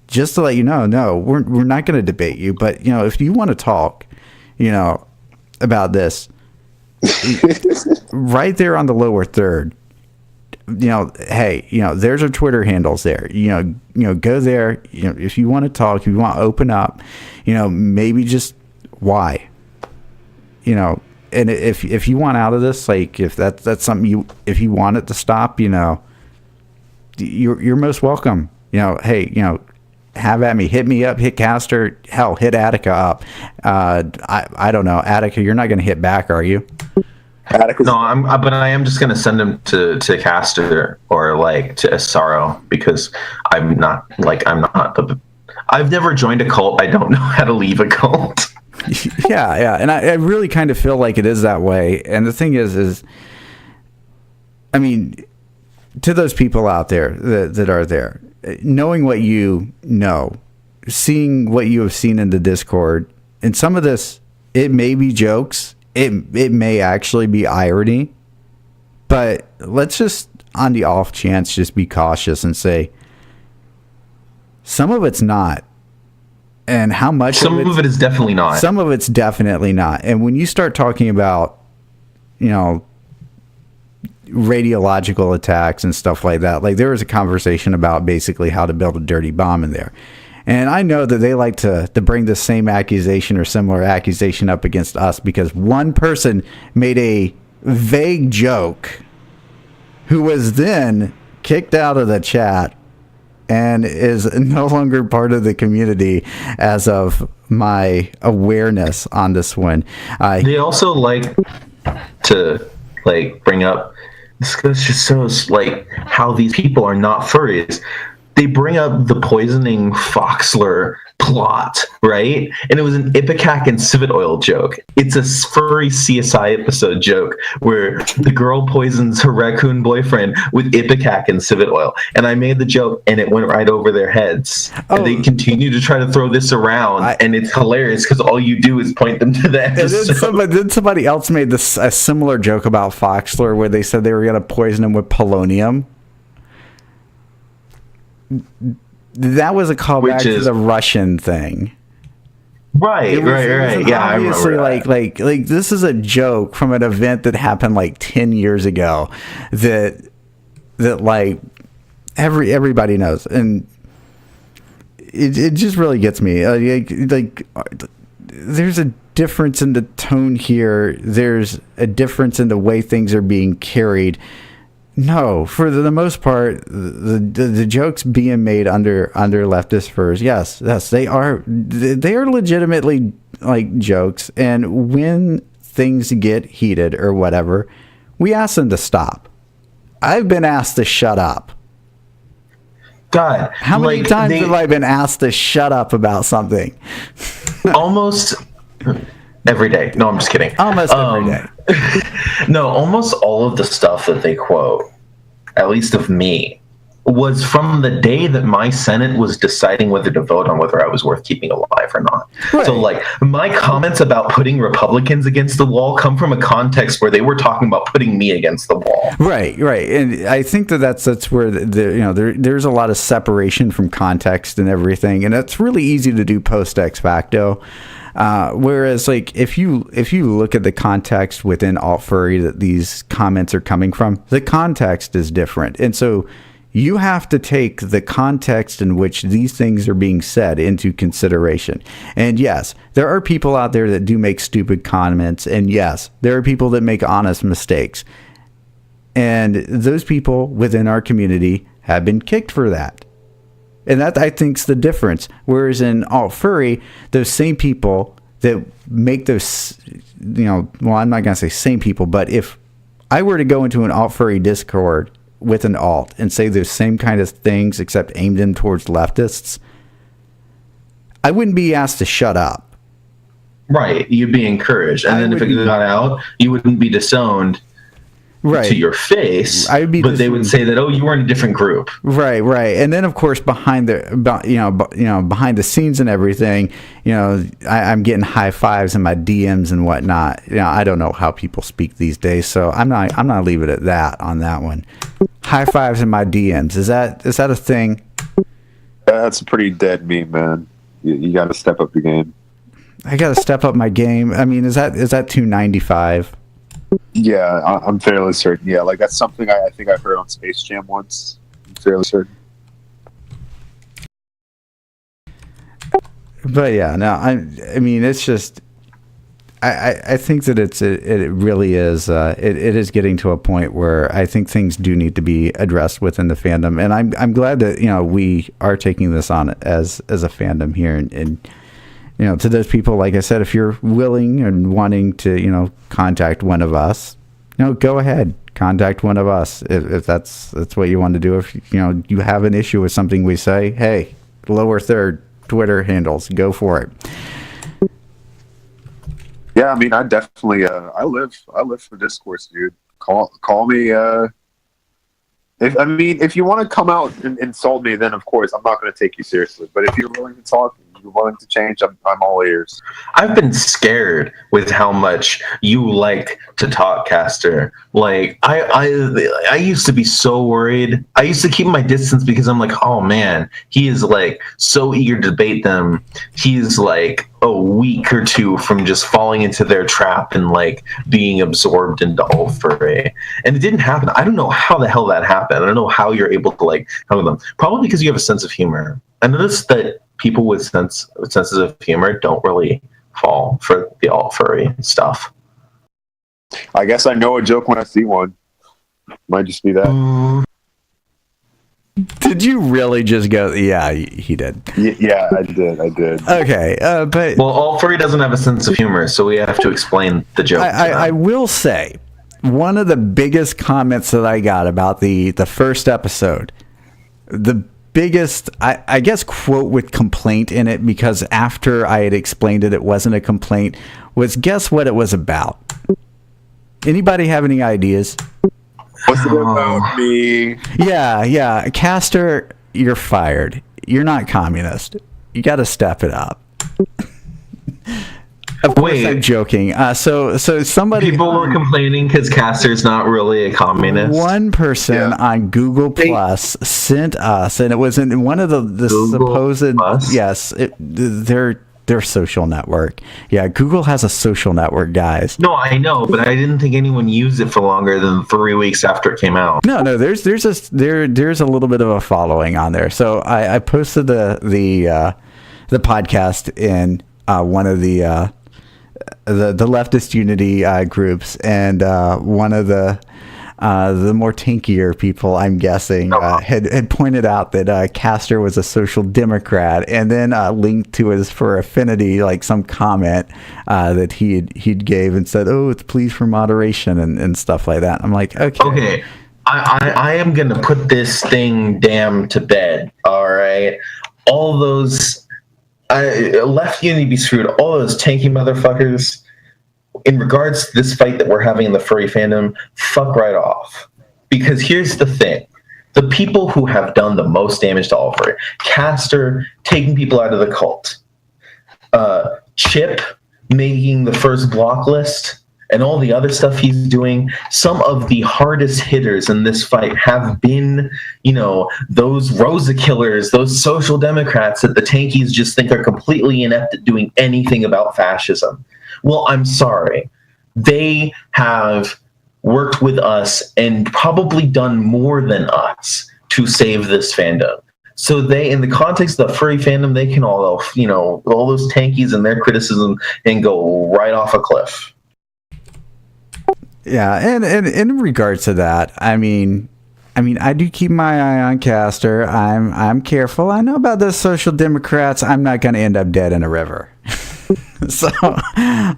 just to let you know, no, we're not going to debate you, but if you want to talk, about this, right there on the lower third. Hey, there's our Twitter handles there. Go there. If you want to talk, if you want to open up, maybe just why, and if you want out of this, like if that's something if you want it to stop, you're most welcome. Hey, have at me, hit me up, hit Caster, hell, hit Attica up. I don't know, Attica, you're not going to hit back, are you? No, but I am just going to send him to Caster or like to Asaro, because I've never joined a cult. I don't know how to leave a cult. Yeah. And I really kind of feel like it is that way. And the thing is, to those people out there that are there, knowing what you know, seeing what you have seen in the Discord, and some of this, it may be jokes. It may actually be irony, but let's just, on the off chance, just be cautious and say some of it's not. And how much some of it is definitely not. Some of it's definitely not. And when you start talking about, radiological attacks and stuff like that, like there was a conversation about basically how to build a dirty bomb in there. And I know that they like to bring the same accusation or similar accusation up against us because one person made a vague joke who was then kicked out of the chat and is no longer part of the community as of my awareness on this one. They also like to bring up, this just shows how these people are not furries. They bring up the poisoning Foxler plot, right? And it was an Ipecac and civet oil joke. It's a furry CSI episode joke where the girl poisons her raccoon boyfriend with Ipecac and civet oil. And I made the joke, and it went right over their heads. And they continue to try to throw this around, and it's hilarious because all you do is point them to the episode. Then somebody else made a similar joke about Foxler where they said they were going to poison him with polonium. That was a callback to the Russian thing. Right. Yeah, obviously, like this is a joke from an event that happened 10 years ago that everybody knows, and it just really gets me. There's a difference in the tone here. There's a difference in the way things are being carried. No, for the most part, the jokes being made under leftist furs, yes, they are legitimately jokes. And when things get heated or whatever, we ask them to stop. I've been asked to shut up. God, How many times have I been asked to shut up about something? Almost every day. No, I'm just kidding. Almost every day. No, almost all of the stuff that they quote, at least of me, was from the day that my Senate was deciding whether to vote on whether I was worth keeping alive or not. Right. So, like, my comments about putting Republicans against the wall come from a context where they were talking about putting me against the wall. Right, and I think that's where there's a lot of separation from context and everything, and it's really easy to do post ex facto. Whereas, like, if you look at the context within AltFurry that these comments are coming from, the context is different, and so you have to take the context in which these things are being said into consideration. And yes, there are people out there that do make stupid comments, and yes, there are people that make honest mistakes, and those people within our community have been kicked for that. And that, I think, is the difference. Whereas in AltFurry, those same people that make those, well, I'm not going to say same people, but if I were to go into an AltFurry Discord with an alt and say those same kind of things except aim them towards leftists, I wouldn't be asked to shut up. Right. You'd be encouraged. And then if it got out, you wouldn't be disowned. Right. To your face, but they would say that, oh, you were in a different group. Right. And then, of course, behind the scenes and everything, I'm getting high fives in my DMs and whatnot. I don't know how people speak these days, so I'm not leaving it at that on that one. High fives in my DMs. Is that a thing? That's a pretty dead meme, man. You got to step up your game. I got to step up my game. I mean, is that 295? Yeah, I'm fairly certain. Yeah, like that's something I think I heard on Space Jam once. I'm fairly certain. But yeah, no, I mean, it's just, I think that it really is, it is getting to a point where I think things do need to be addressed within the fandom, and I'm glad that we are taking this on as a fandom here, and to those people, like I said, if you're willing and wanting to, contact one of us, go ahead, contact one of us. If that's what you want to do. If, you have an issue with something we say, hey, lower third Twitter handles, go for it. Yeah, I mean, I definitely, I live for discourse, dude. Call me, if you want to come out and insult me, then of course I'm not going to take you seriously. But if you're willing to talk, you're willing to change, I'm all ears. I've been scared with how much you like to talk, Caster. Like I used to be so worried. I used to keep my distance because I'm like, oh man, he is like so eager to debate them. He's like a week or two from just falling into their trap and like being absorbed into AltFurry. And it didn't happen. I don't know how the hell that happened. I don't know how you're able to like help them. Probably because you have a sense of humor. I noticed that people with senses of humor don't really fall for the AltFurry stuff. I guess I know a joke when I see one. Might just be that. Did you really just go? Yeah, he did. Yeah, I did. Okay, but AltFurry doesn't have a sense of humor, so we have to explain the joke. I will say, one of the biggest comments that I got about the first episode, the biggest, I guess, quote with complaint in it, because after I had explained it wasn't a complaint, was guess what it was about? Anybody have any ideas? What's it about me? Yeah. Caster, you're fired. You're not communist. You got to step it up. Of course, I'm joking. So somebody... People were complaining because Caster's not really a communist. One person on Google Plus sent us, and it was in one of the supposed... Plus? Yes, their social network. Yeah, Google has a social network, guys. No, I know, but I didn't think anyone used it for longer than 3 weeks after it came out. No, there's a little bit of a following on there. So I posted the podcast in one of the leftist unity groups, and one of the more tankier people, I'm guessing, had pointed out that Caster was a social democrat, and then linked to his for affinity, like some comment that he'd gave and said, oh, it's pleas for moderation and stuff like that. I'm like, okay. I am going to put this thing damn to bed, all right? All those left unity be screwed, all those tanky motherfuckers, in regards to this fight that we're having in the furry fandom, fuck right off. Because here's the thing. The people who have done the most damage to AltFurry, Caster taking people out of the cult, Chip making the first block list, and all the other stuff he's doing, some of the hardest hitters in this fight have been, those Rosa killers, those social democrats that the tankies just think are completely inept at doing anything about fascism. Well, I'm sorry. They have worked with us and probably done more than us to save this fandom. So they, in the context of the furry fandom, they can all those tankies and their criticism and go right off a cliff. Yeah, and in regards to that, I mean, I do keep my eye on Caster. I'm careful. I know about the social democrats. I'm not going to end up dead in a river. So yeah,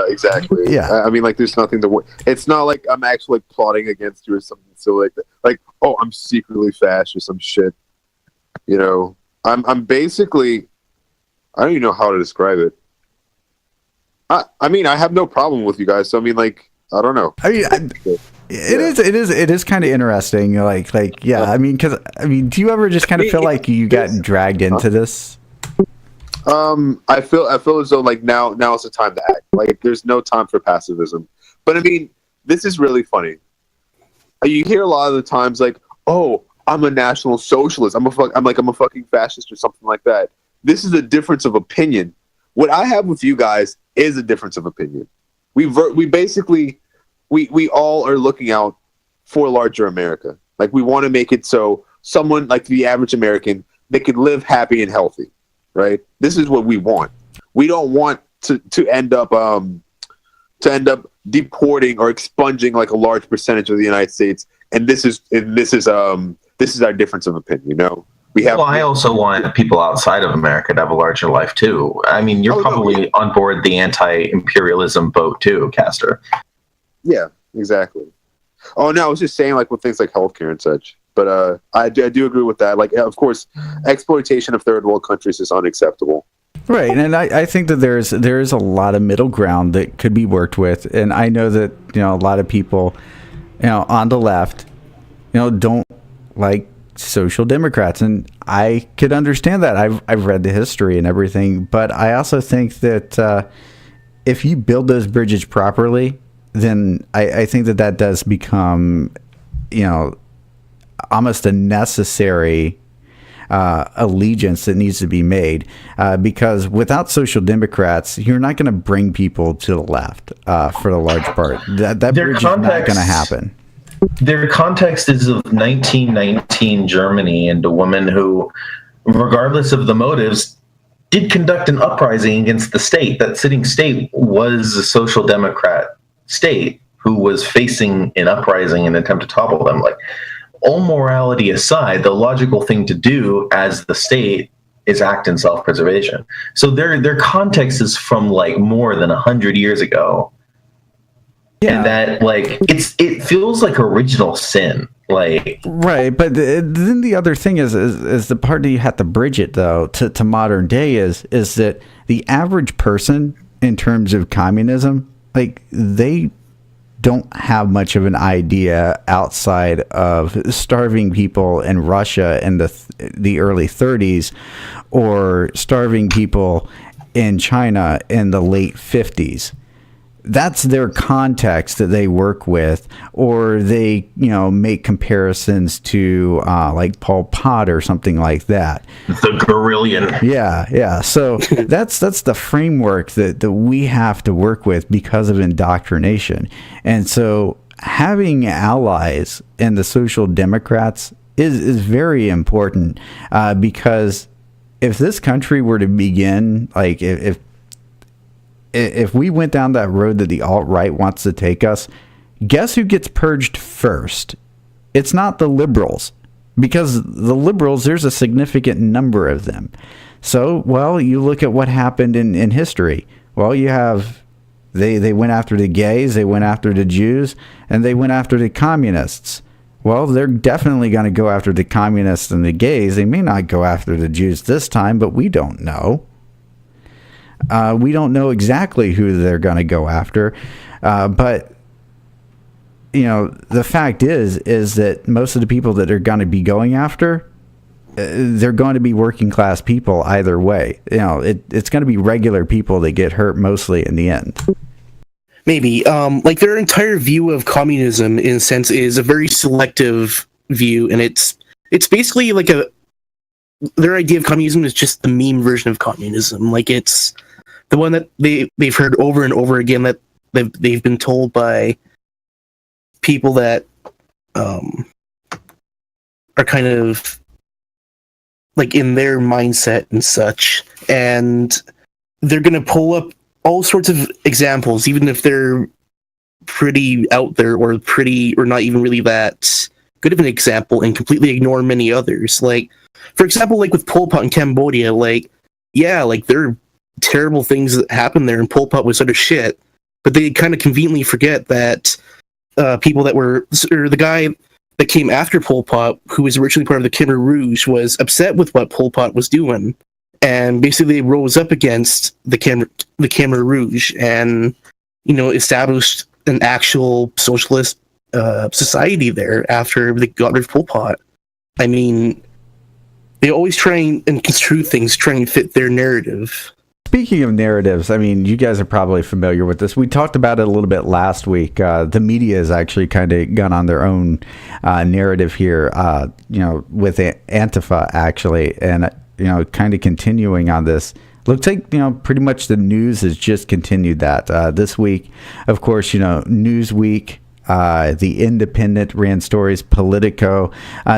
exactly. Yeah, I mean, like, there's nothing to. It's not like I'm actually plotting against you or something. So like that. Like, oh, I'm secretly fascist or some shit. I'm basically. I don't even know how to describe it. I mean, I have no problem with you guys. So I mean, like, I don't know. I mean, it is kind of interesting. Like, yeah. I mean, do you ever just kind of feel like you got dragged into this? I feel as though like now is the time to act. Like, there's no time for passivism. But I mean, this is really funny. You hear a lot of the times like, "Oh, I'm a national socialist. I'm a fucking fascist or something like that." This is a difference of opinion. What I have with you guys is a difference of opinion. We basically all are looking out for larger America. Like, we want to make it so someone like the average American, they could live happy and healthy, right? This is what we want. We don't want to end up deporting or expunging like a large percentage of the United States. And this is our difference of opinion. I also want people outside of America to have a larger life too. I mean, you're probably on board the anti-imperialism boat too, Caster. Yeah, exactly. Oh no, I was just saying like with things like healthcare and such. But I do agree with that. Like, of course, exploitation of third world countries is unacceptable. Right, and I think that there is a lot of middle ground that could be worked with, and I know that a lot of people, on the left, don't like social democrats, and I could understand that. I've read the history and everything, but I also think that if you build those bridges properly, then I think that does become, almost a necessary allegiance that needs to be made, because without social democrats, you're not going to bring people to the left for the large part. That bridge is not going to happen. Their context is of 1919 Germany, and a woman who, regardless of the motives, did conduct an uprising against the state. That sitting state was a social democrat state who was facing an uprising and attempt to topple them. Like, all morality aside, the logical thing to do as the state is act in self-preservation. So their context is from like more than 100 years ago. Yeah. And that, like, it feels like original sin. Like, right, but then the other thing is the part that you have to bridge it though to modern day is that the average person in terms of communism, like, they don't have much of an idea outside of starving people in Russia in the early 30s, or starving people in China in the late 50s. That's their context that they work with, or they, make comparisons to like Pol Pot or something like that. The Guerrillian. Yeah. So that's the framework that we have to work with because of indoctrination. And so having allies in the social democrats is very important, because if this country were to begin, like, if we went down that road that the alt-right wants to take us, guess who gets purged first? It's not the liberals, because the liberals, there's a significant number of them. So, well, you look at what happened in history. Well, you have They went after the gays, they went after the Jews, and they went after the communists. Well, they're definitely going to go after the communists and the gays. They may not go after the Jews this time, but we don't know. We don't know exactly who they're going to go after. But, you know, the fact is that most of the people that they're going to be going after, they're going to be working class people either way. You know, it's going to be regular people that get hurt mostly in the end. Maybe. Like, their entire view of communism, in a sense, is a very selective view, and it's basically like their idea of communism is just the meme version of communism. Like, it's the one that they've heard over and over again, that they've been told by people that are kind of like in their mindset and such, and they're going to pull up all sorts of examples, even if they're pretty out there or not even really that good of an example, and completely ignore many others. Like, for example, like with Pol Pot in Cambodia, like, yeah, like, there are terrible things that happened there, and Pol Pot was utter shit, but they kind of conveniently forget that people that were, or the guy that came after Pol Pot, who was originally part of the Khmer Rouge, was upset with what Pol Pot was doing, and basically rose up against the Khmer Rouge, and, you know, established an actual socialist society there after they got rid of Pol Pot. I mean, they always try and construe things, trying to fit their narrative. Speaking of narratives, I mean, you guys are probably familiar with this. We talked about it a little bit last week. The media has actually kind of gone on their own narrative here, you know, with Antifa, actually, and, you know, kind of continuing on this. Looks like, you know, pretty much the news has just continued that. This week, of course, you know, Newsweek, The Independent ran stories, Politico.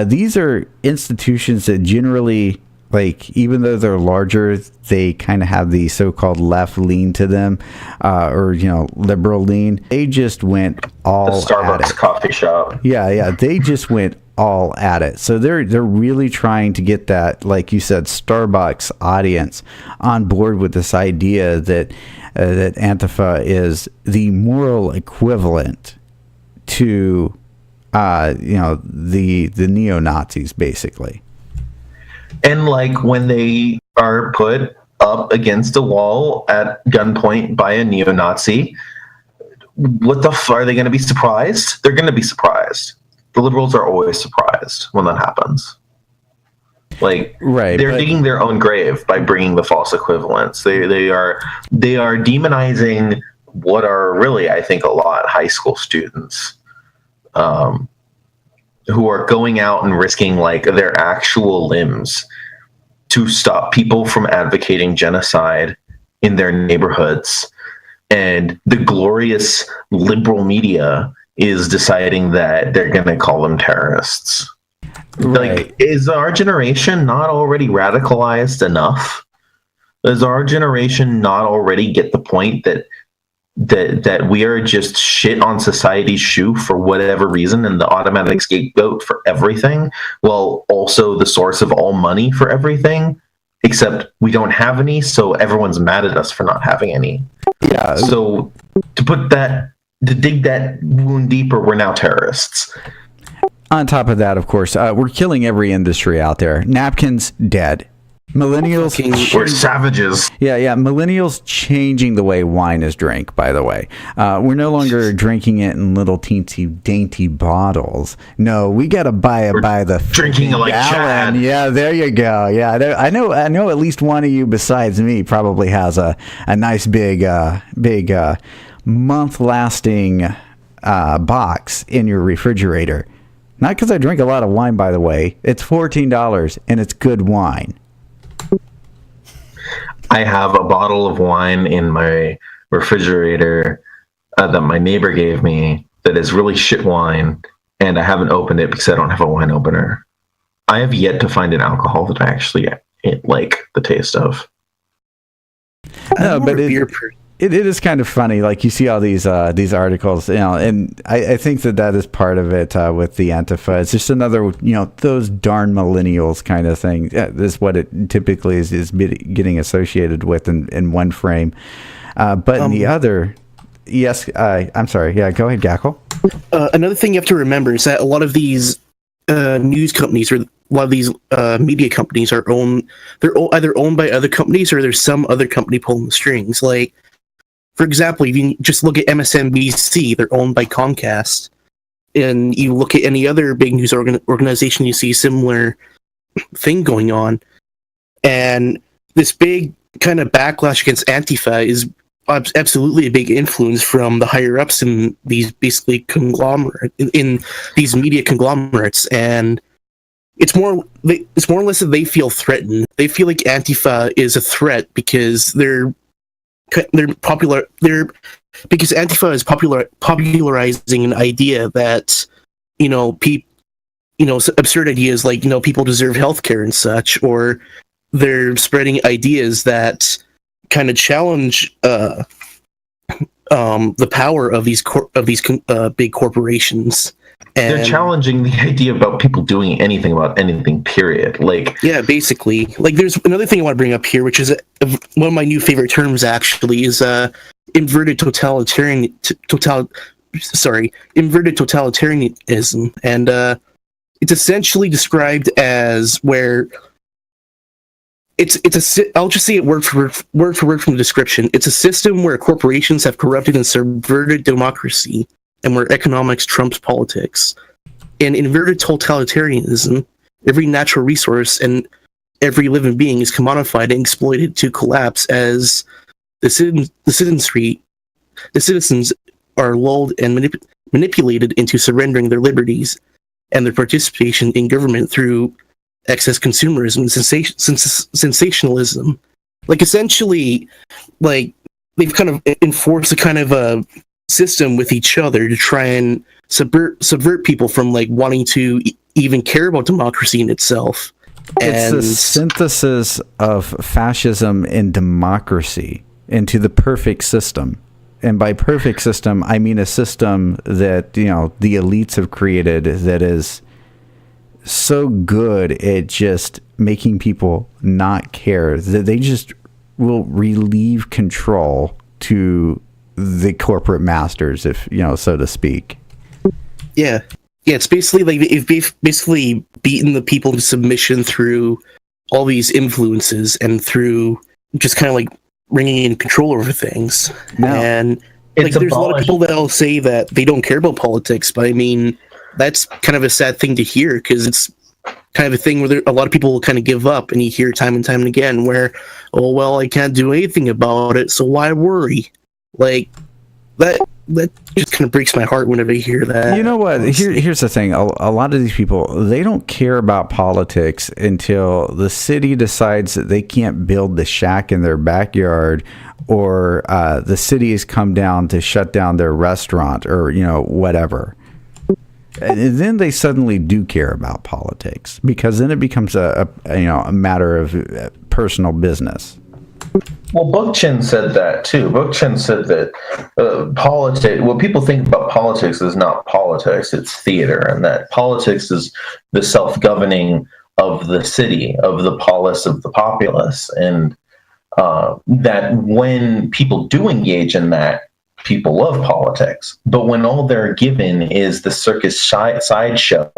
These are institutions that generally, like, even though they're larger, they kind of have the so-called left lean to them, or, you know, liberal lean. They just went all the Starbucks coffee shop. Yeah, they just went all at it. So they're really trying to get that, like you said, Starbucks audience on board with this idea that that Antifa is the moral equivalent to, you know, the neo-Nazis, basically. And, like, when they are put up against a wall at gunpoint by a neo-Nazi, what the are they going to be surprised? They're going to be surprised. The liberals are always surprised when that happens. Like, right, they're digging their own grave by bringing the false equivalents. They are demonizing what are really, I think, a lot high school students, who are going out and risking, like, their actual limbs to stop people from advocating genocide in their neighborhoods. And the glorious liberal media is deciding that they're going to call them terrorists. Right. Like, is our generation not already radicalized enough? Does our generation not already get the point that we are just shit on society's shoe for whatever reason, and the automatic scapegoat for everything, while also the source of all money for everything, except we don't have any, so everyone's mad at us for not having any. Yeah. So to dig that wound deeper, we're now terrorists. On top of that, of course, we're killing every industry out there. Napkins, dead. Millennials, we're savages. Yeah. Millennials changing the way wine is drank, by the way. We're no longer drinking it in little teensy dainty bottles. No, we got to buy it by the drinking it like Chad. Yeah, there you go. Yeah, I know at least one of you besides me probably has a nice big month-lasting box in your refrigerator. Not because I drink a lot of wine, by the way. It's $14, and it's good wine. I have a bottle of wine in my refrigerator that my neighbor gave me that is really shit wine, and I haven't opened it because I don't have a wine opener. I have yet to find an alcohol that I actually like the taste of. No, but it is kind of funny. Like, you see all these articles, you know, and I think that is part of it with the Antifa. It's just another, you know, those darn millennials kind of thing. This is what it typically is getting associated with in one frame. But in the other, yes, I'm sorry. Yeah, go ahead, Gakell. Another thing you have to remember is that a lot of these news companies or a lot of these media companies are either owned by other companies or there's some other company pulling the strings. Like, for example, if you just look at MSNBC, they're owned by Comcast. And you look at any other big news organization, you see a similar thing going on. And this big kind of backlash against Antifa is absolutely a big influence from the higher ups in these basically in these media conglomerates, and it's more or less that they feel threatened. They feel like Antifa is a threat because they're popular. Because Antifa is popularizing an idea that absurd ideas like people deserve healthcare and such, or they're spreading ideas that kind of challenge the power of these big corporations. And they're challenging the idea about people doing anything about anything, period. Like, yeah, basically. Like, there's another thing I want to bring up here, which is one of my new favorite terms, actually, is inverted totalitarianism. And it's essentially described as where I'll just say it word for word from the description. It's a system where corporations have corrupted and subverted democracy, and where economics trumps politics. In inverted totalitarianism, every natural resource and every living being is commodified and exploited to collapse as the citizens are lulled and manipulated into surrendering their liberties and their participation in government through excess consumerism and sensationalism. Like, essentially, like, they've kind of enforced a kind of a system with each other to try and subvert people from like wanting to even care about democracy in itself. It's a synthesis of fascism and democracy into the perfect system. And by perfect system, I mean a system that, the elites have created that is so good at just making people not care, that they just will relieve control to the corporate masters, if so to speak. Yeah, it's basically like they've basically beaten the people into submission through all these influences and through just kind of like bringing in control over things. Now, and like, there's a lot of people that'll say that they don't care about politics, but I mean, that's kind of a sad thing to hear, because it's kind of a thing where a lot of people will kind of give up, and you hear time and time and again where, oh, well, I can't do anything about it, so why worry? Like, that just kind of breaks my heart whenever I hear that. You know what? Here's the thing. A lot of these people, they don't care about politics until the city decides that they can't build the shack in their backyard, or the city has come down to shut down their restaurant, or whatever. And then they suddenly do care about politics, because then it becomes a matter of personal business. Well, Bookchin said that too. Bookchin said that what people think about politics is not politics, it's theater, and that politics is the self-governing of the city, of the polis, of the populace, and that when people do engage in that, people love politics. But when all they're given is the circus sideshow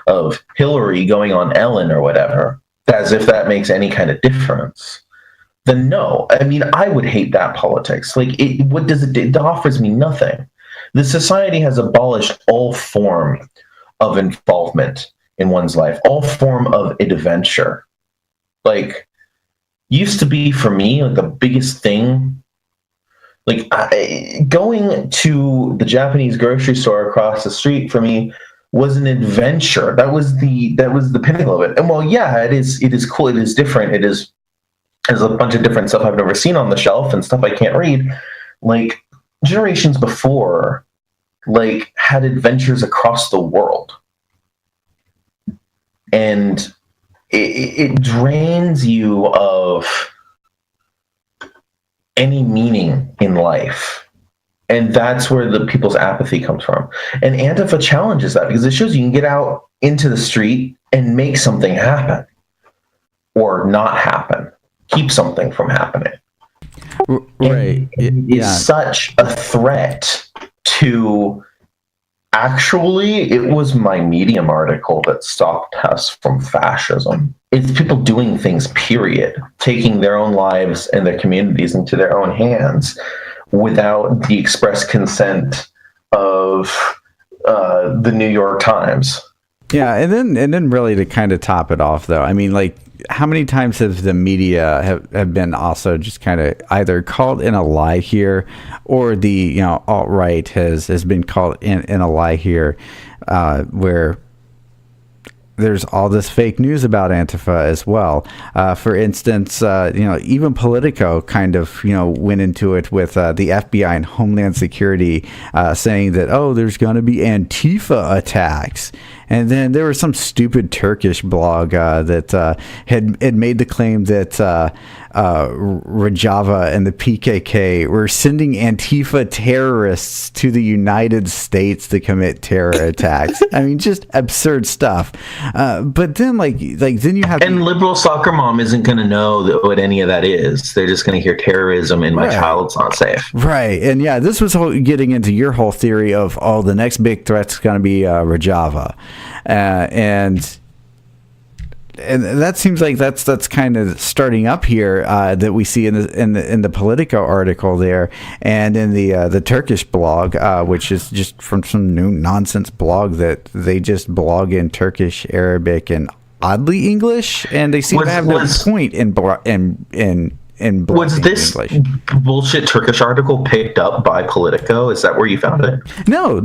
of Hillary going on Ellen or whatever, as if that makes any kind of difference, then no. I mean, I would hate that politics. Like, what does it do? It offers me nothing. The society has abolished all form of involvement in one's life, all form of adventure. Like, used to be for me, like, the biggest thing, like, going to the Japanese grocery store across the street for me was an adventure. That was the pinnacle of it. And well, yeah, it is cool. It is different. There's a bunch of different stuff I've never seen on the shelf and stuff I can't read. Like, generations before, like, had adventures across the world. And it drains you of any meaning in life. And that's where the people's apathy comes from. And Antifa challenges that, because it shows you can get out into the street and make something happen, or not happen. Keep something from happening. Right. Is such a threat to. Actually, it was my Medium article that stopped us from fascism. It's people doing things, period, taking their own lives and their communities into their own hands without the express consent of the New York Times. Yeah, and then really to kind of top it off, though, I mean, like, how many times have the media have been also just kind of either called in a lie here, or the alt-right has been called in a lie here, where there's all this fake news about Antifa as well. For instance, even Politico kind of, went into it with the FBI and Homeland Security saying that, there's going to be Antifa attacks. And then there was some stupid Turkish blog that had made the claim that Rojava and the PKK were sending Antifa terrorists to the United States to commit terror attacks. I mean, just absurd stuff. But then, then you have... And liberal soccer mom isn't going to know what any of that is. They're just going to hear terrorism and my child's not safe. Right. And yeah, this was getting into your whole theory of, the next big threat's going to be Rojava. And that seems like that's kind of starting up here, that we see in the Politico article there, and in the Turkish blog, which is just from some new nonsense blog that they just blog in Turkish, Arabic, and oddly English, and they seem to have no point in was this English. Bullshit Turkish article picked up by Politico? Is that where you found it? No.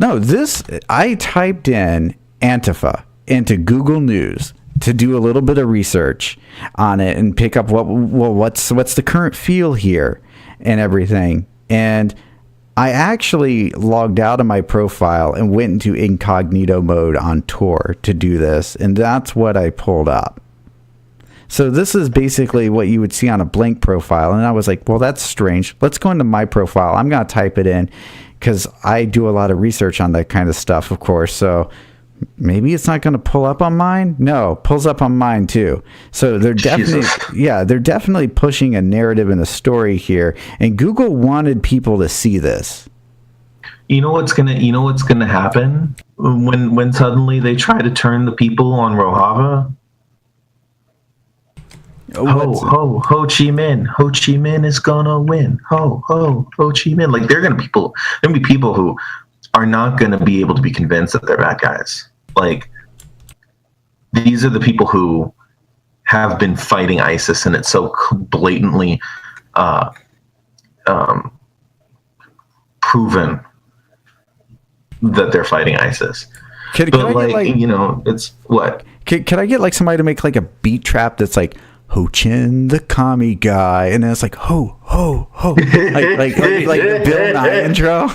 I typed in Antifa into Google News to do a little bit of research on it and pick up what's the current feel here and everything. And I actually logged out of my profile and went into incognito mode on Tor to do this, and that's what I pulled up. So this is basically what you would see on a blank profile, and I was like, well, that's strange. Let's go into my profile. I'm going to type it in because I do a lot of research on that kind of stuff, of course, so maybe it's not going to pull up on mine. No, pulls up on mine too. So they're definitely pushing a narrative and a story here. And Google wanted people to see this. You know what's gonna happen when suddenly they try to turn the people on Rojava? Ho Chi Minh. Ho Chi Minh is gonna win. Ho Chi Minh. Like there are gonna be people who are not going to be able to be convinced that they're bad guys. Like, these are the people who have been fighting ISIS, and it's so blatantly proven that they're fighting ISIS. Can it's what? Can I get like somebody to make like a beat trap that's like Ho Chin the commie guy, and then it's like ho ho ho, like the Bill Nye intro.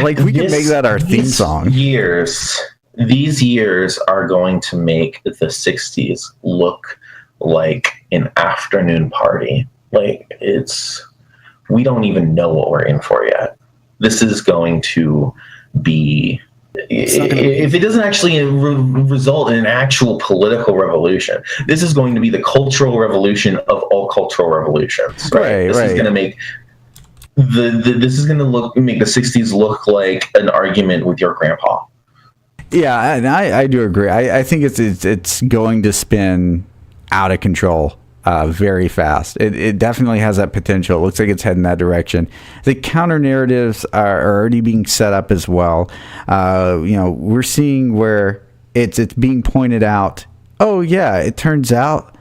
Like we can make that our theme song. These years are going to make the 60s look like an afternoon party. Like we don't even know what we're in for yet. This is going to be, if it doesn't actually result in an actual political revolution, this is going to be the cultural revolution of all cultural revolutions. Right. This is going to make make the 60s look like an argument with your grandpa. Yeah, and I do agree. I think it's going to spin out of control very fast. It definitely has that potential. It looks like it's heading that direction. The counter narratives are already being set up as well. We're seeing where it's being pointed out. Oh yeah, it turns out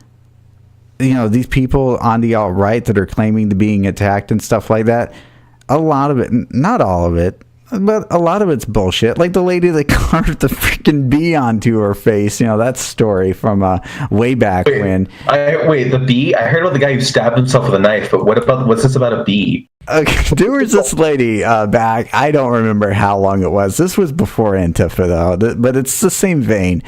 these people on the alt-right that are claiming to being attacked and stuff like that, a lot of it, not all of it, but a lot of it's bullshit. Like the lady that carved the freaking bee onto her face, that story from way back when. The bee? I heard about the guy who stabbed himself with a knife, but what's this about a bee? Okay, there was this lady back, I don't remember how long it was. This was before Antifa, though, but it's the same vein.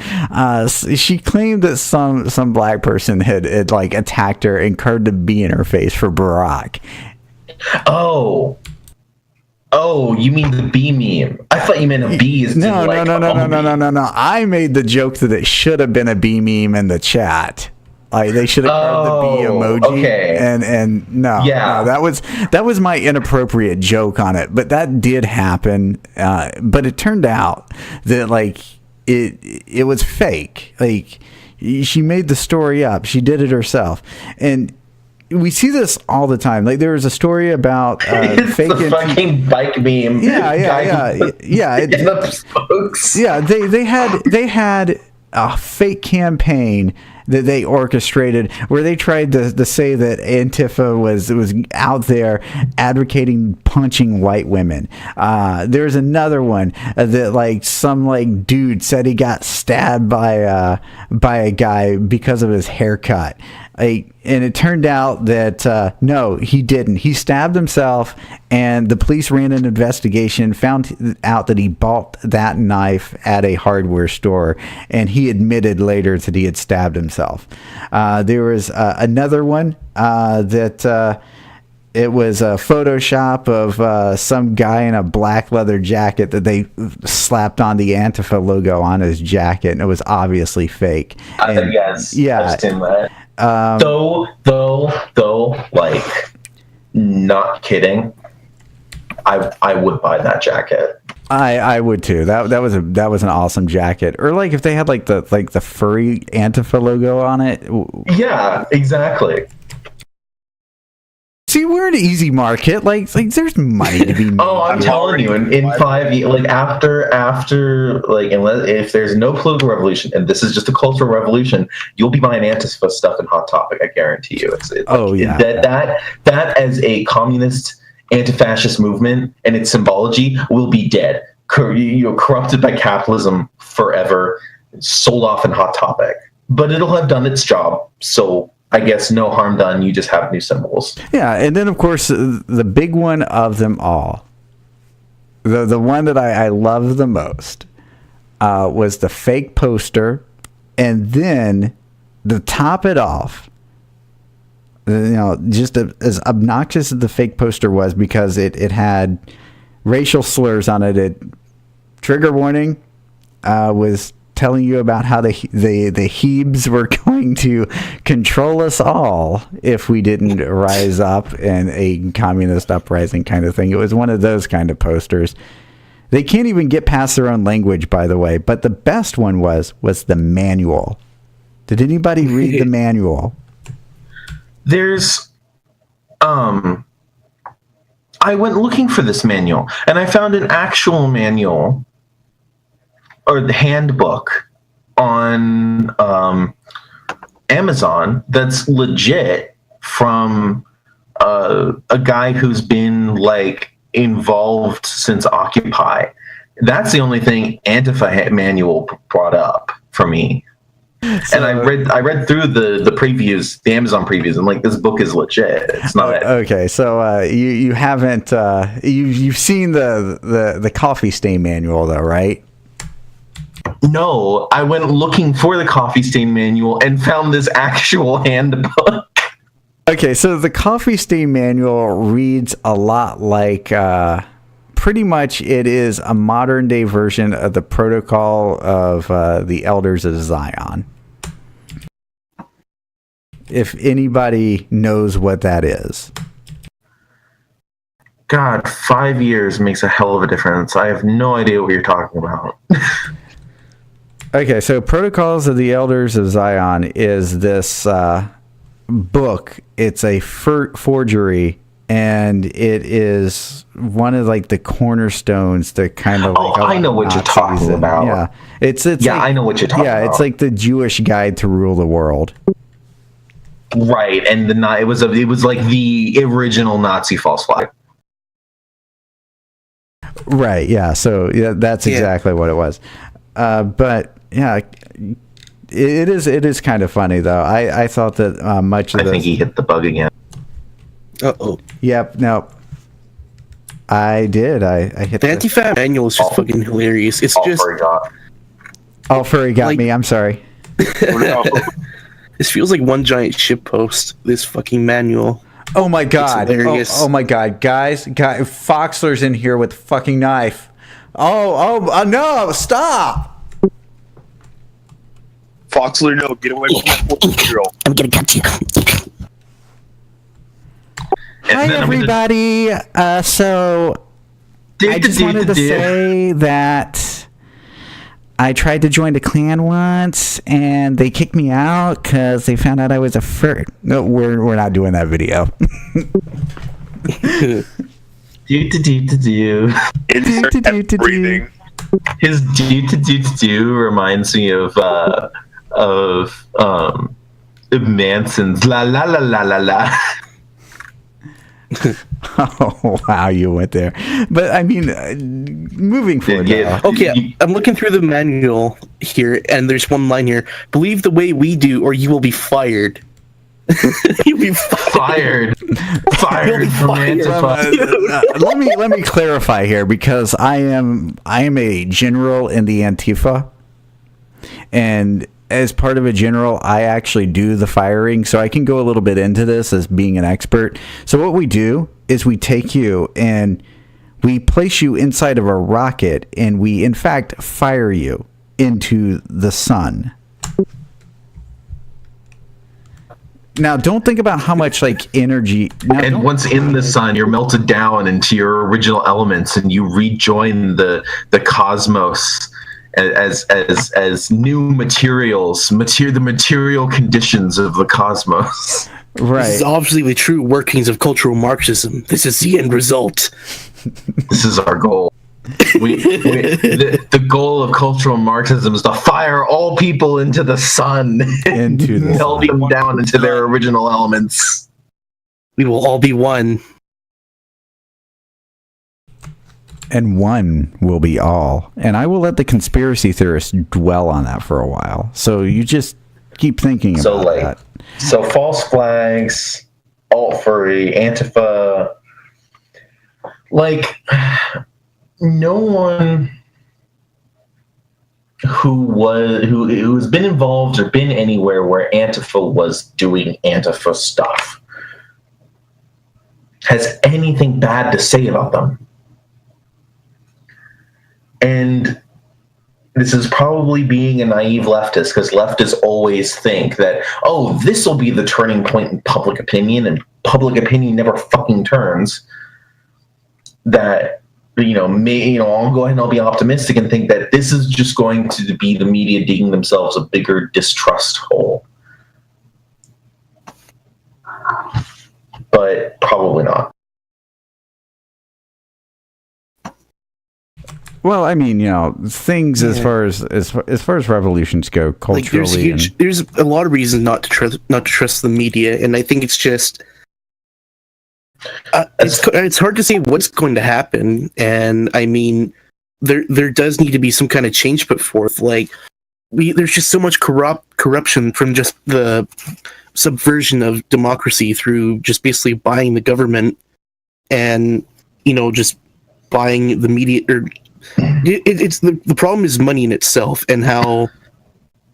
She claimed that some black person had like attacked her and carved a bee in her face for Barack. Oh, you mean the bee meme? I thought you meant a bee is No. I made the joke that it should have been a bee meme in the chat. They should have carved the bee emoji. Okay. And no, that was my inappropriate joke on it. But that did happen. But it turned out that like it was fake. Like she made the story up. She did it herself. And we see this all the time. Like there was a story about it's fake the fucking bike meme. Yeah. They had a fake campaign that they orchestrated where they tried to say that Antifa was out there advocating punching white women. There's another one that like some like dude said he got stabbed by a guy because of his haircut. And it turned out that no, he didn't. He stabbed himself, and the police ran an investigation, found out that he bought that knife at a hardware store, and he admitted later that he had stabbed himself. There was another one that it was a Photoshop of some guy in a black leather jacket that they slapped on the Antifa logo on his jacket, and it was obviously fake. Yes, yeah. I've seen that. Though, like, not kidding, I would buy that jacket. I would too. That was an awesome jacket. Or like if they had like the furry Antifa logo on it. Yeah, exactly. See, we're an easy market. Like there's money to be made. I'm telling you, in 5 years, like after like, unless if there's no political revolution, and this is just a cultural revolution, you'll be buying Antifa stuff in Hot Topic. I guarantee you. That as a communist anti-fascist movement and its symbology will be dead. Corrupted by capitalism forever, sold off in Hot Topic. But it'll have done its job. So I guess no harm done. You just have new symbols. Yeah, and then of course the big one of them all, the one that I love the most, was the fake poster, and then to top it off, just as obnoxious as the fake poster was because it had racial slurs on it. Trigger warning was telling you about how the Hebes were going to control us all if we didn't rise up in a communist uprising kind of thing. It was one of those kind of posters. They can't even get past their own language, by the way. But the best one was the manual. Did anybody read the manual? There's, I went looking for this manual, and I found an actual manual or the handbook on Amazon that's legit from a guy who's been like involved since Occupy. That's the only thing Antifa manual brought up for me. So, and I read through the previews, the Amazon previews, and like this book is legit. It's not okay. So you haven't you've seen the coffee stain manual though, right? No, I went looking for the coffee stain manual and found this actual handbook. Okay, so the coffee stain manual reads a lot like pretty much it is a modern day version of the protocol of the Elders of Zion. If anybody knows what that is. God, 5 years makes a hell of a difference. I have no idea what you're talking about. Okay, so Protocols of the Elders of Zion is this book. It's a forgery, and it is one of like the cornerstones that kind of like I know what you're talking about. Yeah, it's like, I know what you're talking about. Yeah, it's like the Jewish Guide to Rule the World. Right, and it was like the original Nazi false flag. Right, yeah. So that's exactly what it was. But yeah, it is kind of funny though. I thought that much of I think he hit the bug again. Uh-oh. Yep. No. I did. I hit the Antifa manual is just fucking hilarious. It's just AltFurry got me. I'm sorry. This feels like one giant shitpost. This fucking manual. Oh my god! Oh my god, guys! Foxler's in here with a fucking knife. No! Stop! Foxler, no, get away from that 14-year-old. I'm gonna cut you. Hi, everybody. So I just wanted to say that I tried to join the clan once, and they kicked me out because they found out I was a fur. No, we're not doing that video. Insert breathing. His do reminds me of Manson's la la la la la la. Oh wow, you went there. But I mean, moving forward. Yeah. Okay, I'm looking through the manual here, and there's one line here: "Believe the way we do, or you will be fired." You'll be fired. Fired from Antifa. Let me clarify here, because I am a general in the Antifa, and as part of a general, I actually do the firing, so I can go a little bit into this as being an expert. So what we do is we take you and we place you inside of a rocket, and we in fact fire you into the sun. Now, don't think about how much energy. And once in the sun, you're melted down into your original elements, and you rejoin the cosmos as new materials, the material conditions of the cosmos. Right. This is obviously the true workings of cultural Marxism. This is the end result. This is our goal. The goal of cultural Marxism is to fire all people into the sun, into the melt them down into their original elements. We will all be one. And one will be all. And I will let the conspiracy theorists dwell on that for a while. So you just keep thinking about that. So false flags, AltFurry, Antifa, no one who's been involved or been anywhere where Antifa was doing Antifa stuff has anything bad to say about them. And this is probably being a naive leftist, because leftists always think that, oh, this will be the turning point in public opinion, and public opinion never fucking turns. That, I'll go ahead and I'll be optimistic and think that this is just going to be the media digging themselves a bigger distrust hole. But probably not. Well, I mean, things as far as revolutions go culturally. There's a lot of reasons not to trust the media, and I think it's just it's hard to say what's going to happen. And I mean, there does need to be some kind of change put forth. There's just so much corruption from just the subversion of democracy through just basically buying the government and just buying the media. It's the problem is money in itself, and how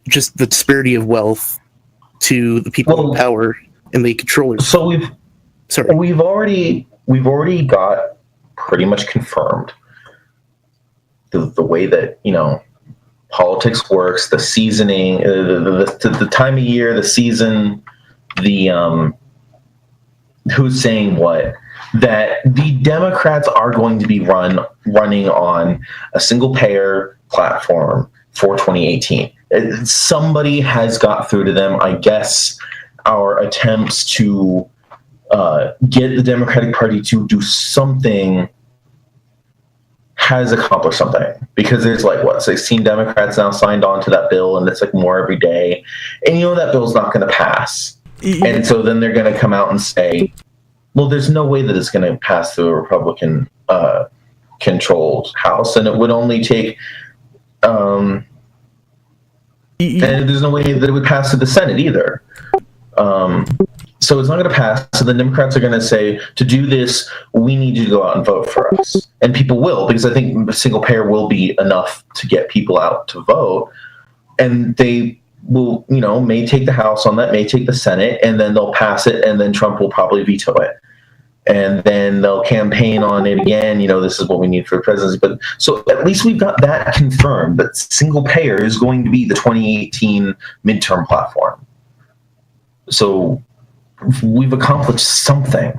just the disparity of wealth to the people in power and the controllers. So we've already got pretty much confirmed the way that politics works, the seasoning, the time of year, the season, the who's saying what. That the Democrats are going to be running on a single payer platform for 2018. Somebody has got through to them. I guess our attempts to get the Democratic Party to do something has accomplished something, because there's 16 Democrats now signed on to that bill, and it's more every day. And that bill's not going to pass. And so then they're going to come out and say, well, there's no way that it's going to pass through a Republican controlled House, and it would only take and there's no way that it would pass to the Senate either. So it's not going to pass. So the Democrats are going to say, to do this, we need you to go out and vote for us. And people will, because I think single payer will be enough to get people out to vote. And they will, may take the House on that, may take the Senate, and then they'll pass it, and then Trump will probably veto it. and then they'll campaign on it again. This is what we need for presidency. But so at least we've got that confirmed, that single payer is going to be the 2018 midterm platform. So we've accomplished something.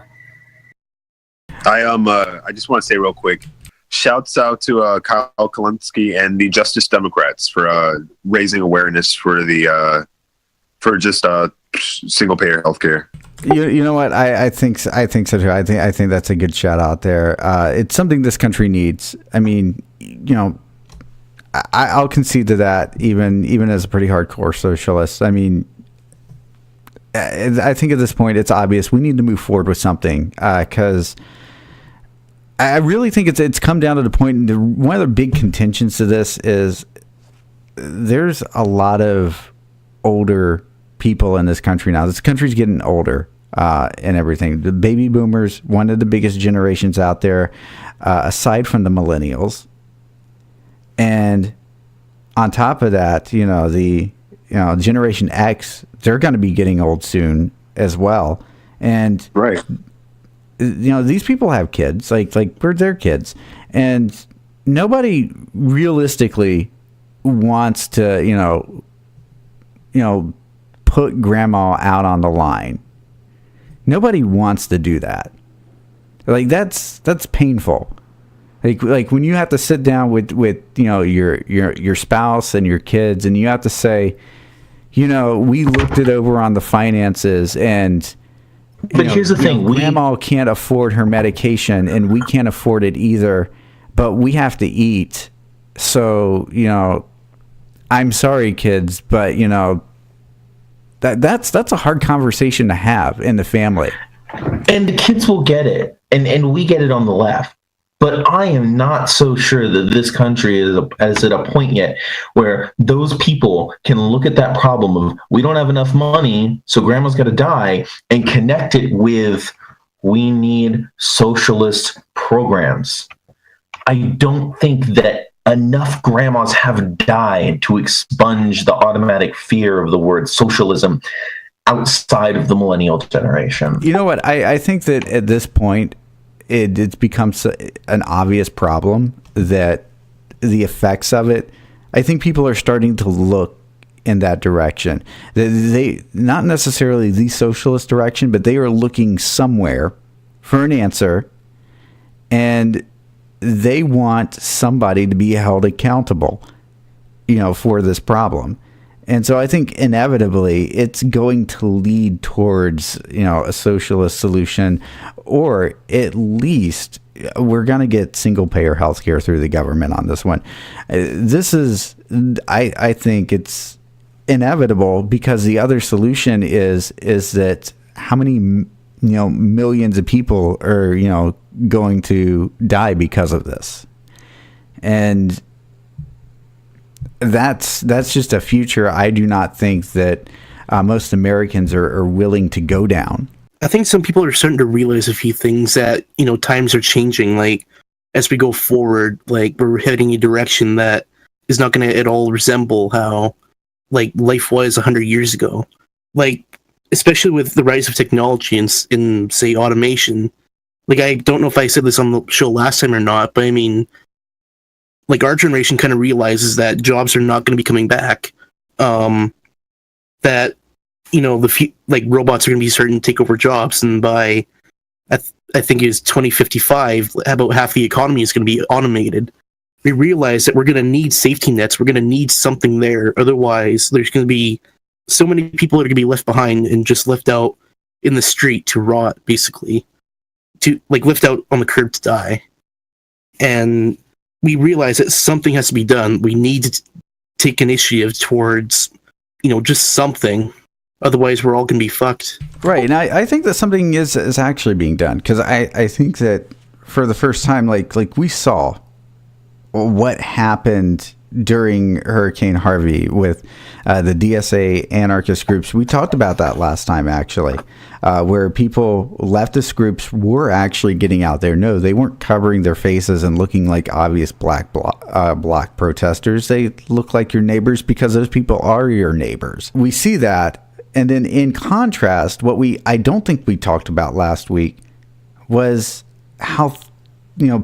I just want to say real quick, shouts out to Kyle Kalinske and the Justice Democrats for raising awareness for the for just single payer healthcare. You know what? I think so too. I think that's a good shout out there. It's something this country needs. I mean, I'll concede to that, even as a pretty hardcore socialist. I mean, I think at this point it's obvious we need to move forward with something, because I really think it's come down to the point. One of the big contentions to this is there's a lot of older people in this country now. This country's getting older and everything. The baby boomers, one of the biggest generations out there, aside from the millennials. And on top of that, the Generation X, they're going to be getting old soon as well. And right, these people have kids, like we're their kids, and nobody realistically wants to put grandma out on the line. Nobody wants to do that. Like that's painful. Like when you have to sit down with your spouse and your kids, and you have to say, we looked it over on the finances, and but here's the thing, grandma can't afford her medication and we can't afford it either, but we have to eat. So, I'm sorry, kids, but that's a hard conversation to have in the family. And the kids will get it, and we get it on the left. But I am not so sure that this country is at a point yet where those people can look at that problem of, we don't have enough money, so grandma's got to die, and connect it with, we need socialist programs. I don't think that enough grandmas have died to expunge the automatic fear of the word socialism outside of the millennial generation. You know what? I think that at this point, it's become an obvious problem that the effects of it, I think people are starting to look in that direction. They not necessarily the socialist direction, but they are looking somewhere for an answer, and they want somebody to be held accountable, for this problem. And so I think inevitably it's going to lead towards, a socialist solution, or at least we're going to get single payer healthcare through the government on this one. This is, I think it's inevitable, because the other solution is that how many, millions of people are, going to die because of this. And that's just a future I do not think that most Americans are willing to go down. I think some people are starting to realize a few things, that, times are changing. Like, as we go forward, like, we're heading a direction that is not going to at all resemble how, like, life was 100 years ago. Like, especially with the rise of technology in say, automation. Like, I don't know if I said this on the show last time or not, but I mean, like, our generation kind of realizes that jobs are not going to be coming back. That, robots are going to be starting to take over jobs, and by, I think it's 2055, about half the economy is going to be automated. We realize that we're going to need safety nets. We're going to need something there. Otherwise, there's going to be so many people that are going to be left behind and just left out in the street to rot, basically. To, like, left out on the curb to die. And we realize that something has to be done. We need to take initiative towards, just something. Otherwise, we're all going to be fucked. Right, and I think that something is actually being done, because I think that for the first time, like we saw what happened during Hurricane Harvey with the DSA anarchist groups. We talked about that last time, actually, where leftist groups were actually getting out there. No, they weren't covering their faces and looking like obvious Black Bloc protesters. They look like your neighbors because those people are your neighbors. We see that. And then in contrast, I don't think we talked about last week was how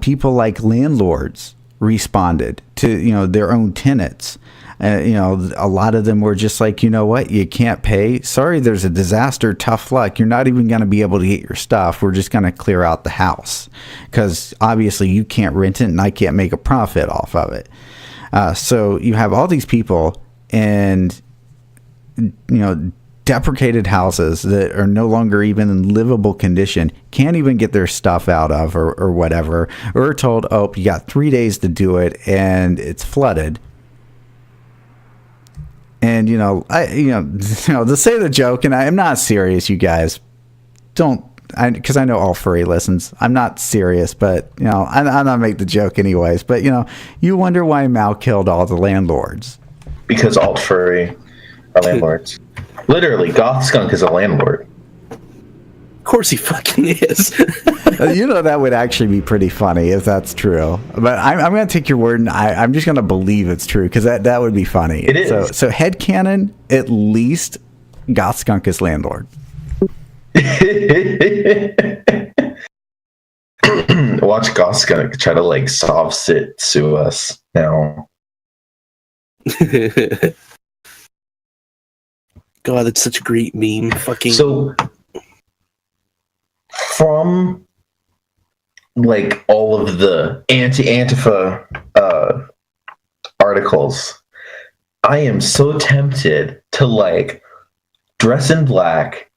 people like landlords responded to their own tenants. A lot of them were just like, you know what, you can't pay. Sorry, there's a disaster. Tough luck. You're not even going to be able to get your stuff. We're just going to clear out the house because obviously you can't rent it and I can't make a profit off of it. So you have all these people and, deprecated houses that are no longer even in livable condition, can't even get their stuff out of or whatever, or are told, oh, you got 3 days to do it and it's flooded. And, to say the joke, and I'm not serious, you guys, because I know AltFurry listens. I'm not serious, but, I'm not make the joke anyways. But, you wonder why Mao killed all the landlords. Because AltFurry are landlords. Literally, Goth Skunk is a landlord. Of course he fucking is. That would actually be pretty funny if that's true. But I'm going to take your word, and I'm just going to believe it's true, because that would be funny. It is. So headcanon, at least, Goth Skunk is landlord. Watch Goth Skunk try to, sue us now. God, that's such a great meme. Fucking. So, from all of the Antifa articles, I am so tempted to dress in black,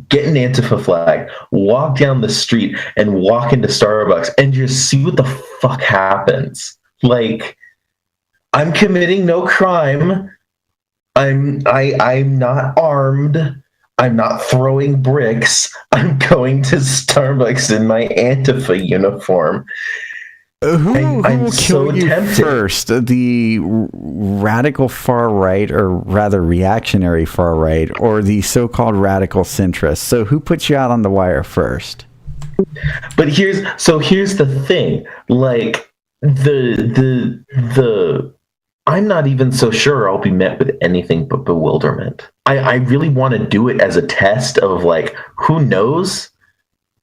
get an Antifa flag, walk down the street, and walk into Starbucks and just see what the fuck happens. I'm committing no crime. I'm not armed. I'm not throwing bricks. I'm going to Starbucks in my Antifa uniform. Who will kill you tempted. first? The radical far right, or rather reactionary far right, or the so-called radical centrist? So who puts you out on the wire first? But here's the thing. The I'm not even so sure I'll be met with anything but bewilderment. I really want to do it as a test of who knows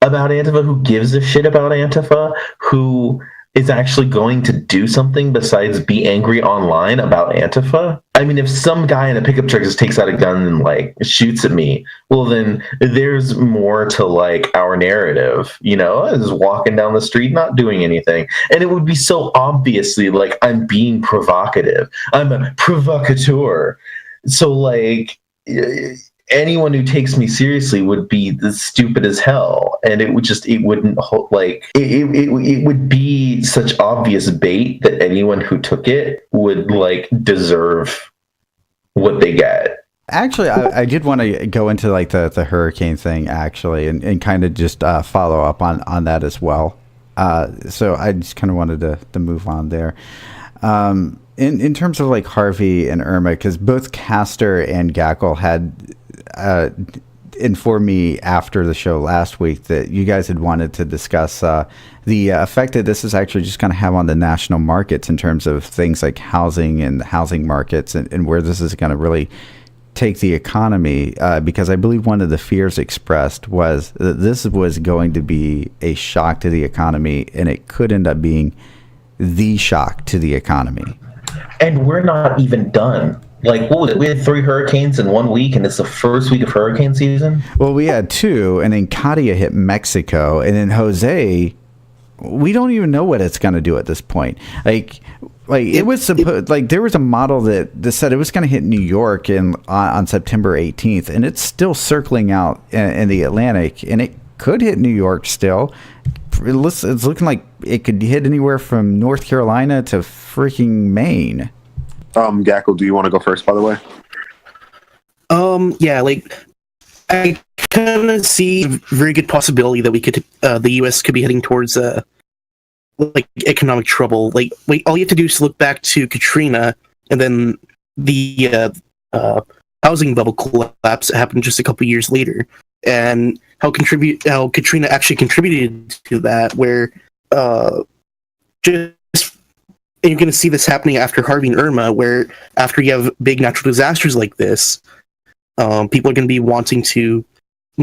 about Antifa, who gives a shit about Antifa, who is actually going to do something besides be angry online about Antifa. I mean, if some guy in a pickup truck just takes out a gun and shoots at me, well then there's more to our narrative, is walking down the street not doing anything. And it would be so obviously I'm being provocative. I'm a provocateur. So anyone who takes me seriously would be stupid as hell, and it would be such obvious bait that anyone who took it would deserve what they get. Actually, I did want to go into the hurricane thing actually, and kind of just follow up on that as well. So I just kind of wanted to move on there. In terms of Harvey and Irma, because both Castor and Gakell had informed me after the show last week that you guys had wanted to discuss the effect that this is actually just going to have on the national markets in terms of things like housing and housing markets, and where this is going to really take the economy, because I believe one of the fears expressed was that this was going to be a shock to the economy, and it could end up being the shock to the economy. And we're not even done. What was it? We had 3 hurricanes in 1 week, and it's the first week of hurricane season? Well, we had 2, and then Katia hit Mexico, and then Jose, we don't even know what it's going to do at this point. It was supposed, there was a model that said it was going to hit New York on September 18th, and it's still circling out in the Atlantic, and it could hit New York still. It's looking like it could hit anywhere from North Carolina to freaking Maine. Gakell, do you want to go first, by the way? Yeah, I kind of see a very good possibility that we could, the U.S. could be heading towards, economic trouble. All you have to do is look back to Katrina, and then the housing bubble collapse happened just a couple years later, and how Katrina actually contributed to that, where and you're going to see this happening after Harvey and Irma, where after you have big natural disasters like this, people are going to be wanting to,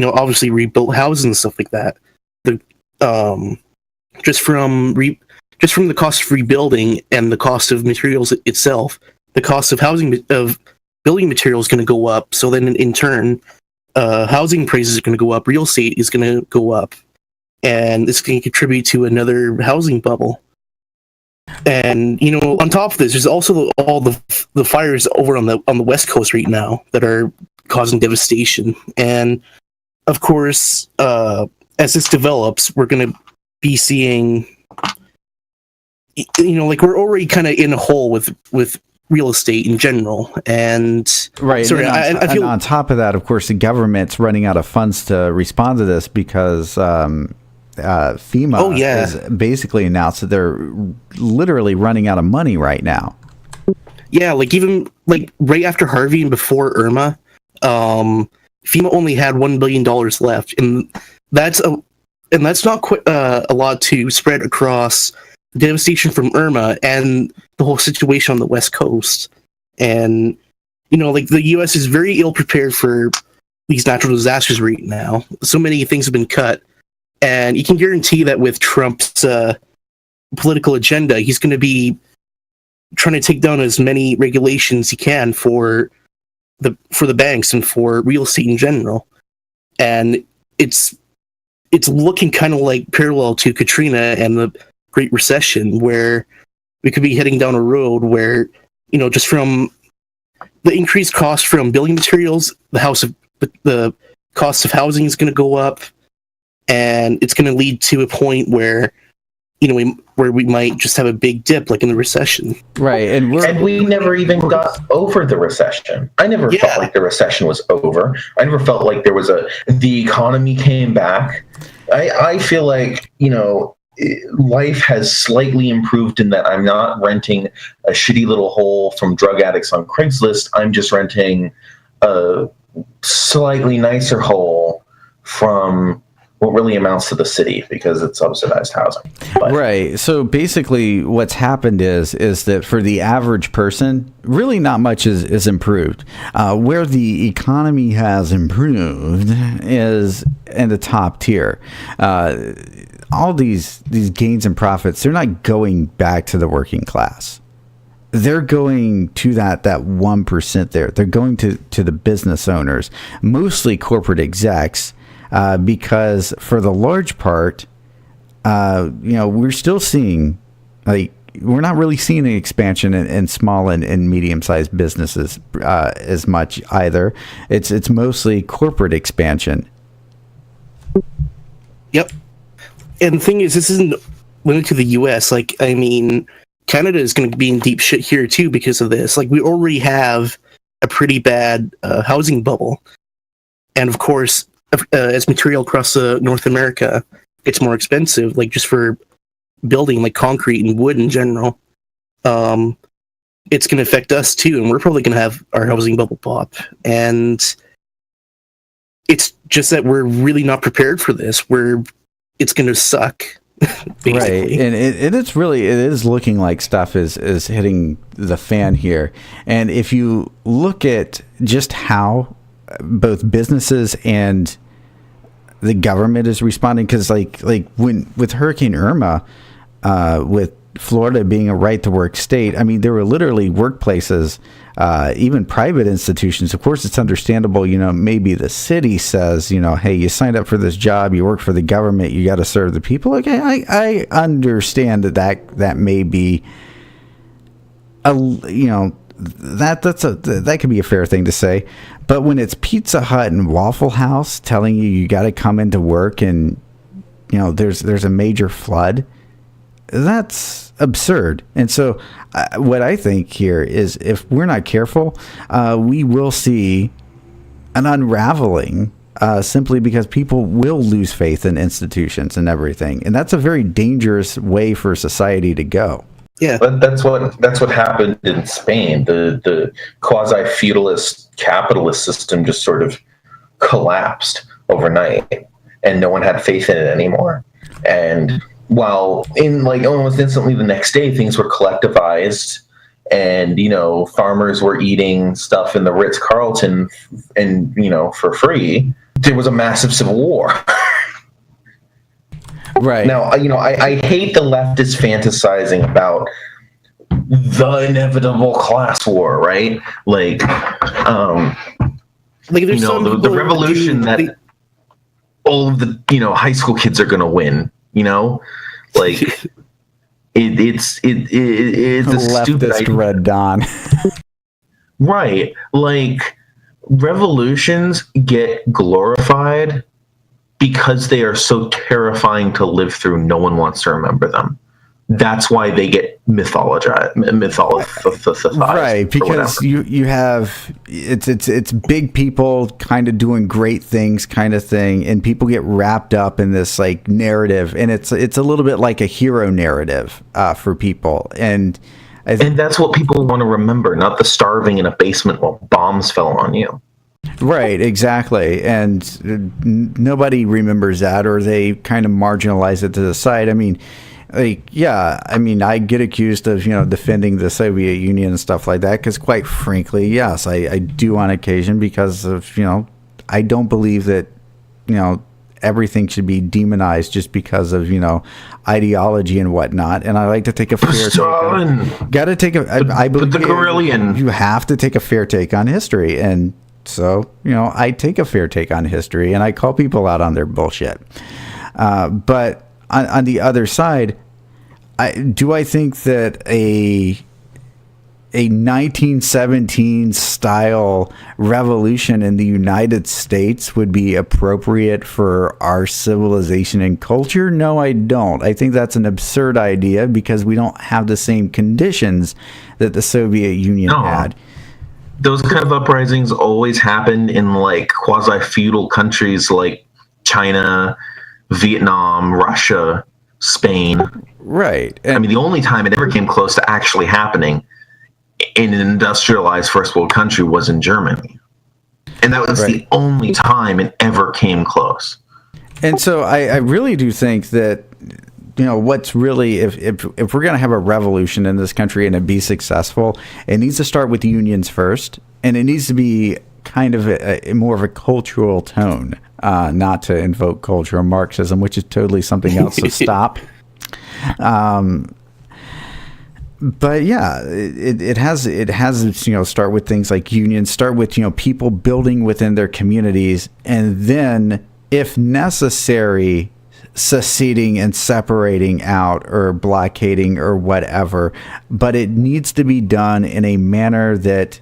obviously rebuild houses and stuff like that. The just from the cost of rebuilding and the cost of materials itself, the cost of building materials is going to go up. So then, in turn, housing prices are going to go up. Real estate is going to go up, and it's going to contribute to another housing bubble. And on top of this, there's also all the fires over on the West Coast right now that are causing devastation. And of course, as this develops, we're going to be seeing, like we're already kind of in a hole with real estate in general. And right. Sorry, and I feel on top of that, of course, the government's running out of funds to respond to this because FEMA has basically announced that they're literally running out of money right now. Yeah, like even like right after Harvey and before Irma, FEMA only had $1 billion left, and that's not quite a lot to spread across the devastation from Irma and the whole situation on the West Coast. And like the U.S. is very ill prepared for these natural disasters right now. So many things have been cut. And you can guarantee that with Trump's political agenda, he's going to be trying to take down as many regulations he can for the banks and for real estate in general. And it's looking kind of like parallel to Katrina and the Great Recession, where we could be heading down a road where just from the increased cost from building materials, the cost of housing is going to go up. And it's going to lead to a point where, where we might just have a big dip, like in the recession. Right, and we never even got over the recession. I never felt like the recession was over. I never felt like the economy came back. I feel like life has slightly improved in that I'm not renting a shitty little hole from drug addicts on Craigslist. I'm just renting a slightly nicer hole from what really amounts to the city because it's subsidized housing. But right. So basically what's happened is that for the average person, really not much is improved. Where the economy has improved is in the top tier. All these gains and profits, they're not going back to the working class. They're going to that 1% there. They're going to the business owners, mostly corporate execs, because for the large part, we're still seeing, we're not really seeing an expansion in small and medium-sized businesses as much either. It's mostly corporate expansion. Yep. And the thing is, this isn't limited to the U.S. Canada is going to be in deep shit here too because of this. We already have a pretty bad housing bubble, and of course, as material across North America gets more expensive, just for building, concrete and wood in general, it's going to affect us too, and we're probably going to have our housing bubble pop. And it's just that we're really not prepared for this. It's going to suck. Basically. Right, and it is looking like stuff is hitting the fan here. And if you look at just how both businesses and the government is responding, because when with Hurricane Irma, with Florida being a right to work state, there were literally workplaces, even private institutions. Of course, it's understandable, maybe the city says, hey, you signed up for this job, you work for the government, you got to serve the people. Okay, I understand that may be that could be a fair thing to say. But when it's Pizza Hut and Waffle House telling you got to come into work and there's a major flood, that's absurd. And so what I think here is, if we're not careful, we will see an unraveling, simply because people will lose faith in institutions and everything. And that's a very dangerous way for society to go. Yeah, but that's what happened in Spain. The quasi-feudalist capitalist system just sort of collapsed overnight, and no one had faith in it anymore. And while in almost instantly the next day, things were collectivized, and farmers were eating stuff in the Ritz-Carlton and for free, there was a massive civil war. Right. Now, I hate the leftists fantasizing about the inevitable class war, right? Like, there's some the people who revolution that all of the high school kids are going to win. Like it's a stupid Leftist idea. Red Dawn. Right. Like, revolutions get glorified because they are so terrifying to live through. No one wants to remember them. That's why they get mythologized, right? Because you have it's big people kind of doing great things, kind of thing, and people get wrapped up in this like narrative, and it's a little bit like a hero narrative for people, and that's what people want to remember, not the starving in a basement while bombs fell on you. Right, exactly. And nobody remembers that, or they kind of marginalize it to the side. I mean, I get accused of, defending the Soviet Union and stuff like that, because quite frankly, yes, I do on occasion, because of, I don't believe that, everything should be demonized just because of, ideology and whatnot. And I like to take a fair take. I believe the Gorillion. You have to take a fair take on history. And so, I take a fair take on history, and I call people out on their bullshit. But on the other side, I think that a 1917 style revolution in the United States would be appropriate for our civilization and culture? No, I don't. I think that's an absurd idea, because we don't have the same conditions that the Soviet Union had. Those kind of uprisings always happened in like quasi-feudal countries like China, Vietnam, Russia, Spain. Right. And the only time it ever came close to actually happening in an industrialized first world country was in Germany. And that was the only time it ever came close. And so I really do think that, what's really, if we're going to have a revolution in this country and it be successful, it needs to start with the unions first, and it needs to be kind of a more of a cultural tone, not to invoke cultural Marxism, which is totally something else. So stop. But yeah, it has start with things like unions, start with people building within their communities, and then if necessary, seceding and separating out or blockading or whatever. But it needs to be done in a manner that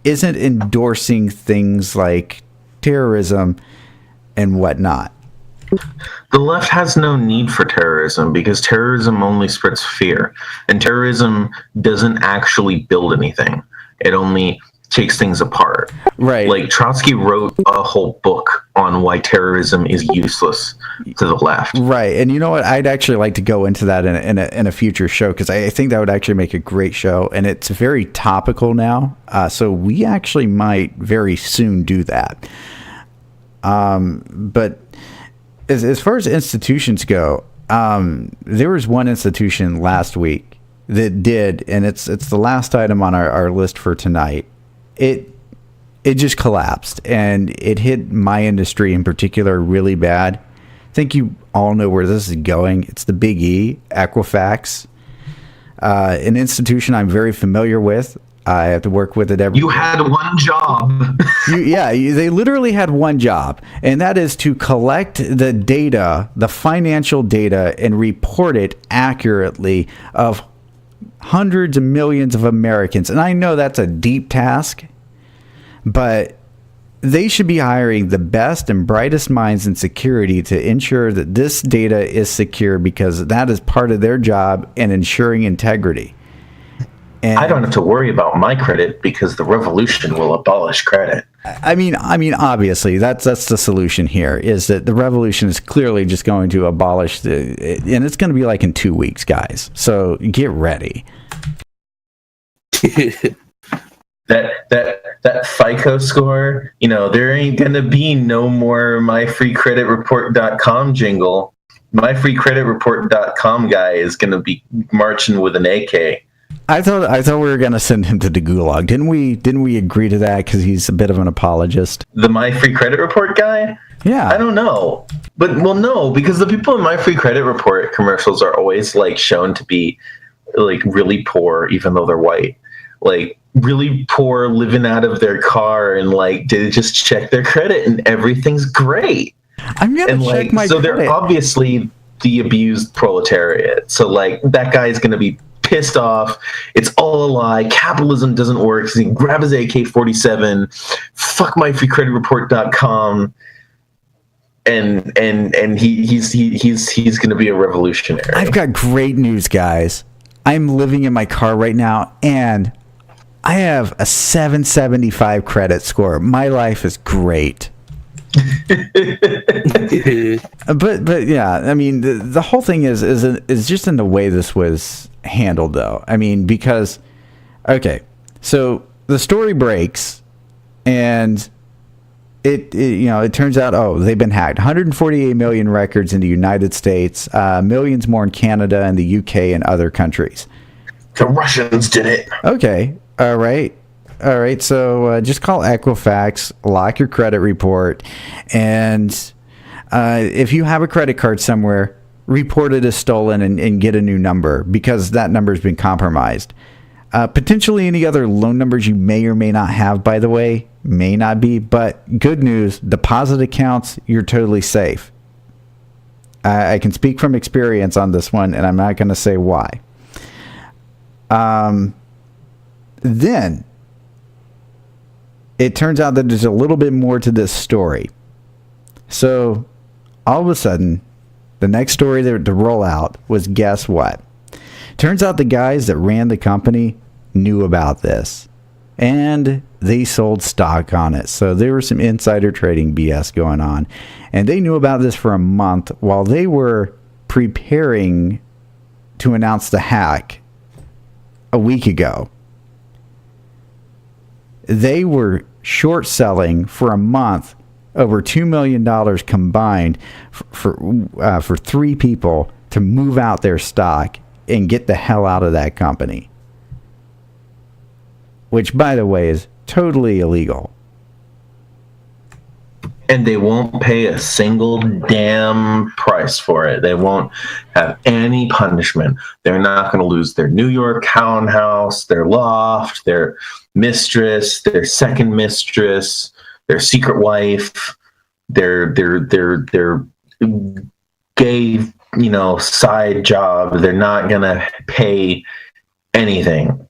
isn't endorsing things like terrorism and whatnot. The left has no need for terrorism, because terrorism only spreads fear, and terrorism doesn't actually build anything. It only takes things apart. Right. Like, Trotsky wrote a whole book on why terrorism is useless to the left. Right. And you know what? I'd actually like to go into that in a future show, because I think that would actually make a great show, and it's very topical now. So we actually might very soon do that. But as far as institutions go, there was one institution last week that did, and it's the last item on our list for tonight. It just collapsed, and it hit my industry in particular really bad. I think you all know where this is going. It's the Big E, Equifax, an institution I'm very familiar with. I have to work with it every You had one job. They literally had one job, and that is to collect the data, the financial data, and report it accurately of hundreds of millions of Americans. And I know that's a deep task, but they should be hiring the best and brightest minds in security to ensure that this data is secure, because that is part of their job in ensuring integrity. And I don't have to worry about my credit, because the revolution will abolish credit. I mean, obviously, that's the solution here, is that the revolution is clearly just going to abolish and it's going to be like in 2 weeks, guys. So get ready. that FICO score, there ain't going to be no more myfreecreditreport.com jingle. myfreecreditreport.com guy is going to be marching with an AK. I thought we were gonna send him to the gulag. Didn't we agree to that because he's a bit of an apologist? The My Free Credit Report guy? Yeah. I don't know. But, well, no, because the people in My Free Credit Report commercials are always, like, shown to be, like, really poor, even though they're white. Like, really poor, living out of their car, and, like, they just check their credit, and everything's great. I'm gonna And, check like, my so credit. they're obviously the abused proletariat. So, like, that guy is going to be pissed off. It's all a lie. Capitalism doesn't work. So he grab his AK-47, fuck myfreecreditreport.com, and he's going to be a revolutionary. I've got great news, guys. I'm living in my car right now, and I have a 775 credit score. My life is great. But yeah, I mean, the whole thing is just in the way this was handled, though. I mean, because okay, so the story breaks, and it turns out, they've been hacked. 148 million records in the United States, millions more in Canada and the UK and other countries. The Russians did it. Okay, all right. So just call Equifax, lock your credit report, and if you have a credit card somewhere, report it as stolen and get a new number because that number has been compromised. Potentially any other loan numbers you may or may not have, by the way, may not be, but good news, deposit accounts, you're totally safe. I can speak from experience on this one, and I'm not going to say why. Then it turns out that there's a little bit more to this story. So all of a sudden, the next story to roll out was, guess what? Turns out the guys that ran the company knew about this, and they sold stock on it. So there was some insider trading BS going on, and they knew about this for a month while they were preparing to announce the hack a week ago. They were short selling for a month over $2 million combined for three people to move out their stock and get the hell out of that company. Which, by the way, is totally illegal. And they won't pay a single damn price for it. They won't have any punishment. They're not going to lose their New York townhouse, their loft, their mistress, their second mistress, their secret wife, their gay, side job. They're not going to pay anything.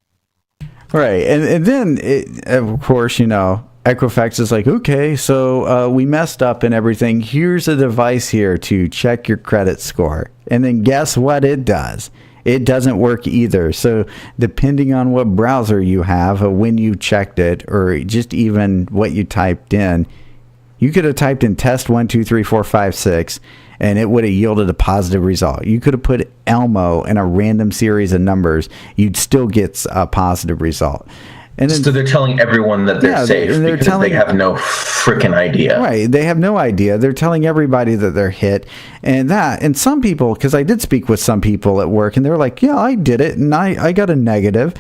Right. And then, of course, Equifax is like, okay, so we messed up and everything. Here's a device here to check your credit score. And then guess what it does? It doesn't work either. So depending on what browser you have, or when you checked it, or just even what you typed in, you could have typed in test 1, 2, 3, 4, 5, 6, and it would have yielded a positive result. You could have put Elmo in a random series of numbers. You'd still get a positive result. And then, so they're telling everyone that they're safe because they have no freaking idea. Right. They have no idea. They're telling everybody that they're hit. And some people, because I did speak with some people at work, and they're like, yeah, I did it, and I got a negative.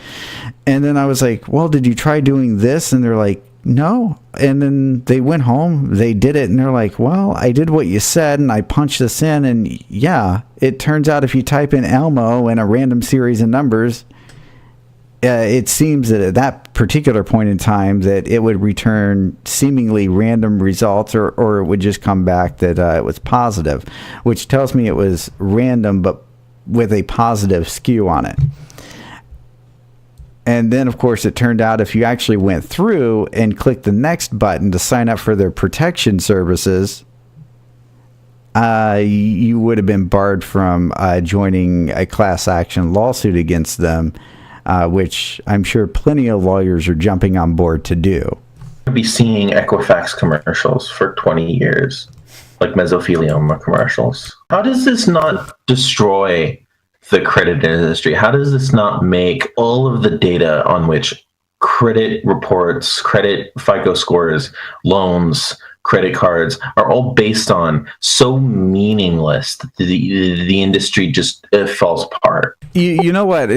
And then I was like, well, did you try doing this? And they're like, no. And then they went home, they did it, and they're like, well, I did what you said, and I punched this in, and yeah, it turns out if you type in Elmo in a random series of numbers, it seems that at that particular point in time that it would return seemingly random results, or it would just come back that it was positive, which tells me it was random but with a positive skew on it. And then, of course, it turned out if you actually went through and clicked the next button to sign up for their protection services, you would have been barred from joining a class action lawsuit against them, which I'm sure plenty of lawyers are jumping on board to do. I'll be seeing Equifax commercials for 20 years, like mesothelioma commercials. How does this not destroy the credit industry? How does this not make all of the data on which credit reports, credit FICO scores, loans, credit cards are all based on so meaningless that the industry just falls apart? You know what?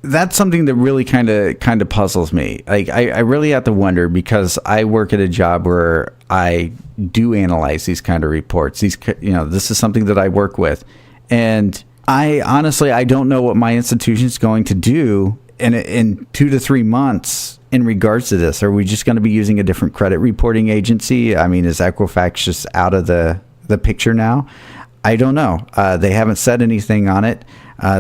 that's something that really kind of puzzles me. Like I really have to wonder, because I work at a job where I do analyze these kind of reports. This is something that I work with, and I honestly don't know what my institution is going to do in 2 to 3 months in regards to this. Are we just going to be using a different credit reporting agency? I mean, is Equifax just out of the picture now? I don't know. They haven't said anything on it.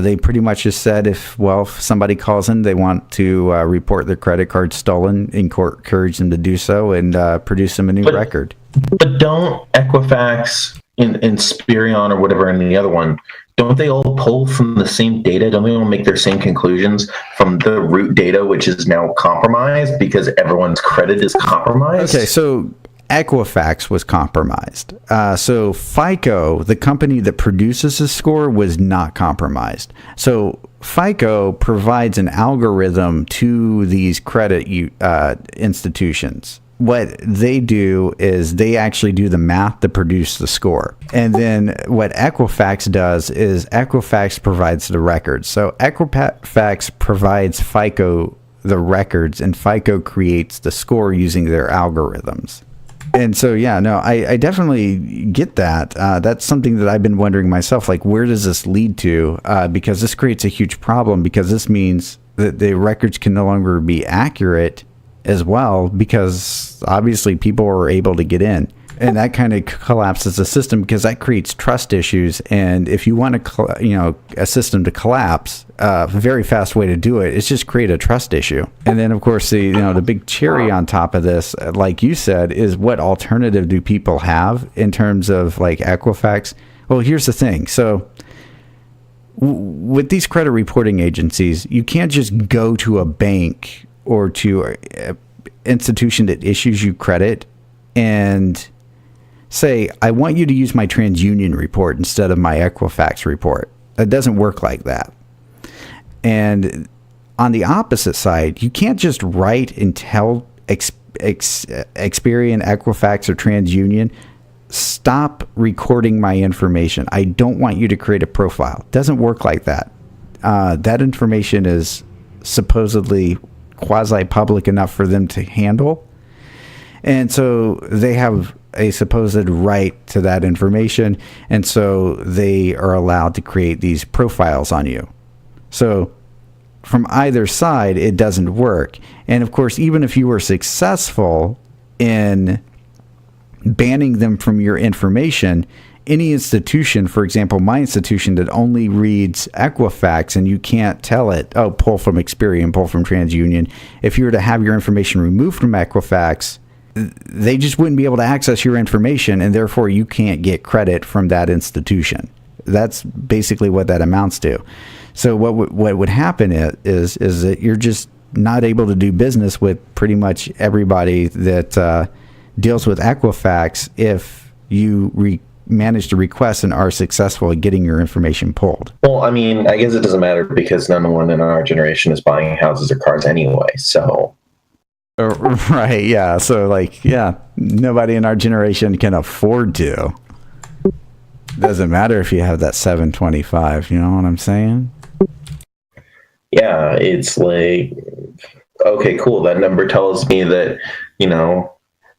They pretty much just said if somebody calls in, they want to report their credit card stolen, encourage them to do so, and produce them a new record. But don't Equifax and Spirion or whatever and the other one, don't they all pull from the same data? Don't they all make their same conclusions from the root data, which is now compromised because everyone's credit is compromised? Okay, so Equifax was compromised. So FICO, the company that produces the score, was not compromised. So FICO provides an algorithm to these credit institutions. What they do is they actually do the math to produce the score. And then what Equifax does is Equifax provides the records. So Equifax provides FICO the records, and FICO creates the score using their algorithms. And so, I definitely get that. That's something that I've been wondering myself, like, where does this lead to? Because this creates a huge problem, because this means that the records can no longer be accurate as well, because obviously people are able to get in. And that kind of collapses the system, because that creates trust issues. And if you want a system to collapse, a very fast way to do it is just create a trust issue. And then, of course, the big cherry on top of this, like you said, is what alternative do people have in terms of like Equifax? Well, here's the thing. So with these credit reporting agencies, you can't just go to a bank or to an institution that issues you credit and say, I want you to use my TransUnion report instead of my Equifax report. It doesn't work like that. And on the opposite side, you can't just write and tell Experian, Equifax, or TransUnion, stop recording my information. I don't want you to create a profile. It doesn't work like that. That information is supposedly quasi-public enough for them to handle. And so they have a supposed right to that information, and so they are allowed to create these profiles on you. So from either side, it doesn't work. And of course, even if you were successful in banning them from your information, any institution, for example, my institution that only reads Equifax, and you can't tell it, oh, pull from Experian, pull from TransUnion. If you were to have your information removed from Equifax, they just wouldn't be able to access your information, and therefore you can't get credit from that institution. That's basically what that amounts to. So what would happen is that you're just not able to do business with pretty much everybody that deals with Equifax if you manage to request and are successful at getting your information pulled. Well, I mean, I guess it doesn't matter because no one in our generation is buying houses or cars anyway, so... Right, yeah. So, nobody in our generation can afford to. Doesn't matter if you have that 725, you know what I'm saying? Yeah, it's like, okay, cool. That number tells me that,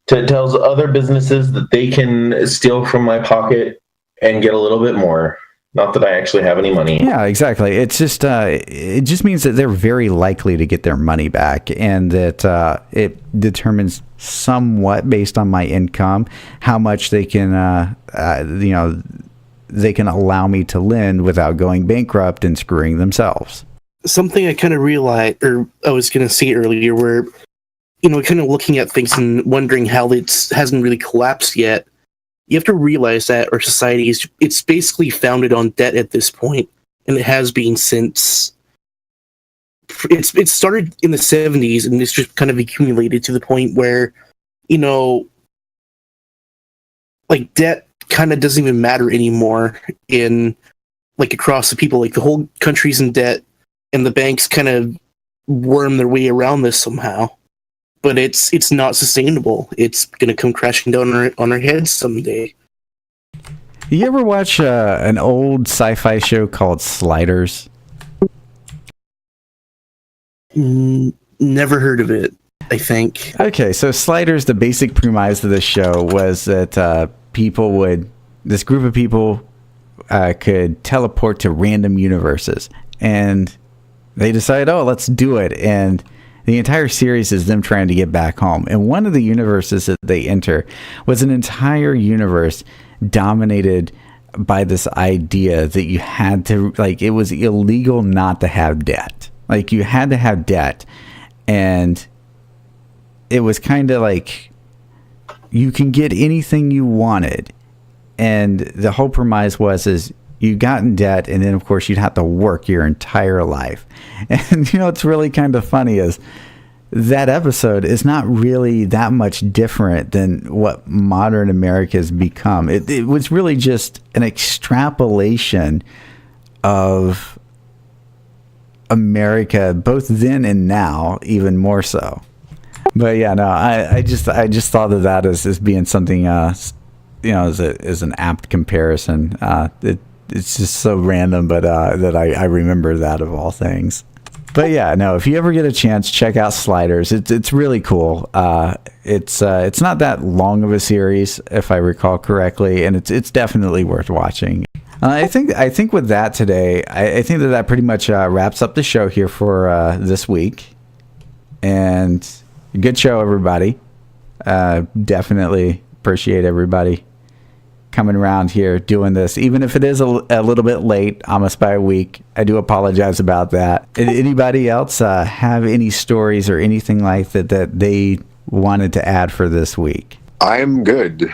tells other businesses that they can steal from my pocket and get a little bit more. Not that I actually have any money. Yeah, exactly. It's just it just means that they're very likely to get their money back, and that it determines somewhat based on my income how much they can they can allow me to lend without going bankrupt and screwing themselves. Something I kind of realized, or I was going to say earlier, where kind of looking at things and wondering how it hasn't really collapsed yet. You have to realize that our society it's basically founded on debt at this point, and it has been since it started in the 70s, and it's just kind of accumulated to the point where, like, debt kind of doesn't even matter anymore across the people. Like, the whole country's in debt, and the banks kind of worm their way around this somehow. But it's not sustainable. It's going to come crashing down on our heads someday. You ever watch an old sci-fi show called Sliders? Never heard of it, I think. Okay, so Sliders, the basic premise of the show was that this group of people could teleport to random universes. And they decided, let's do it. And the entire series is them trying to get back home. And one of the universes that they enter was an entire universe dominated by this idea that you had to, it was illegal not to have debt. You had to have debt. And it was kind of like you can get anything you wanted. And the whole premise is you got in debt, and then of course you'd have to work your entire life. And what's really kind of funny is that episode is not really that much different than what modern America has become. It was really just an extrapolation of America, both then and now, even more so. But yeah, no, I just thought of that as being something, as an apt comparison. It's just so random, but that I remember that of all things. But yeah, no, if you ever get a chance, check out Sliders. It's really cool. It's not that long of a series, if I recall correctly, and it's definitely worth watching. I think with that today, I think that pretty much wraps up the show here for this week. And good show, everybody. Definitely appreciate everybody coming around here doing this, even if it is a little bit late, almost by a week. I do apologize about that. Anybody else have any stories or anything like that they wanted to add for this week? I'm good.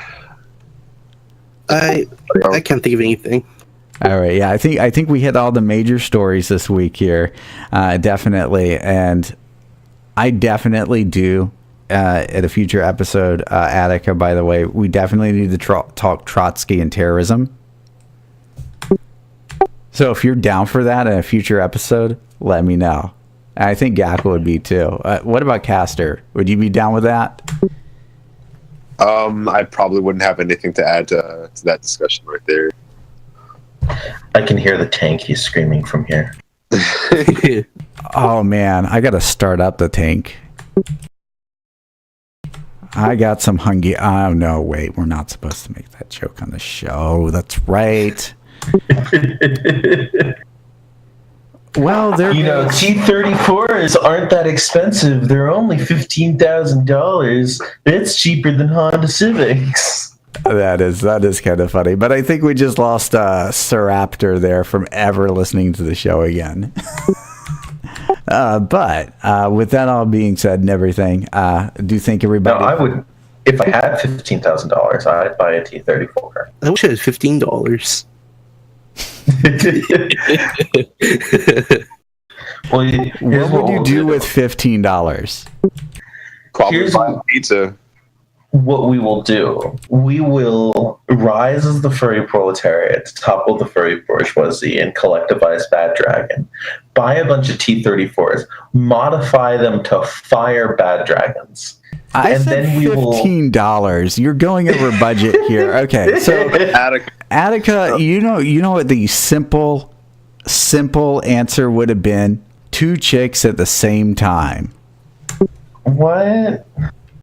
I can't think of anything. All right, yeah, I think we hit all the major stories this week here, definitely, and I definitely do. At a future episode, Attica, by the way, we definitely need to talk Trotsky and terrorism. So if you're down for that in a future episode, let me know. I think Gakell would be too. What about Castor? Would you be down with that? I probably wouldn't have anything to add to that discussion right there. I can hear the tank. He's screaming from here. Oh man, I gotta start up the tank. I got some hungry. Oh no, wait, we're not supposed to make that joke on the show. That's right. Well, they're T-34s aren't that expensive. They're only $15,000. It's cheaper than Honda Civics. That is kind of funny. But I think we just lost Sir Raptor there from ever listening to the show again. But with that all being said and everything, do you think everybody... No, I would... If I had $15,000, I'd buy a T-34. I wish I had $15. Well, what would you do with $15? Probably buy pizza. What we will do, we will rise as the furry proletariat, topple the furry bourgeoisie, and collectivize Bad Dragon. Buy a bunch of T-34s, modify them to fire Bad Dragons. I said $15. You're going over budget here. Okay, so Attica, you know what the simple answer would have been? 2 chicks at the same time. What?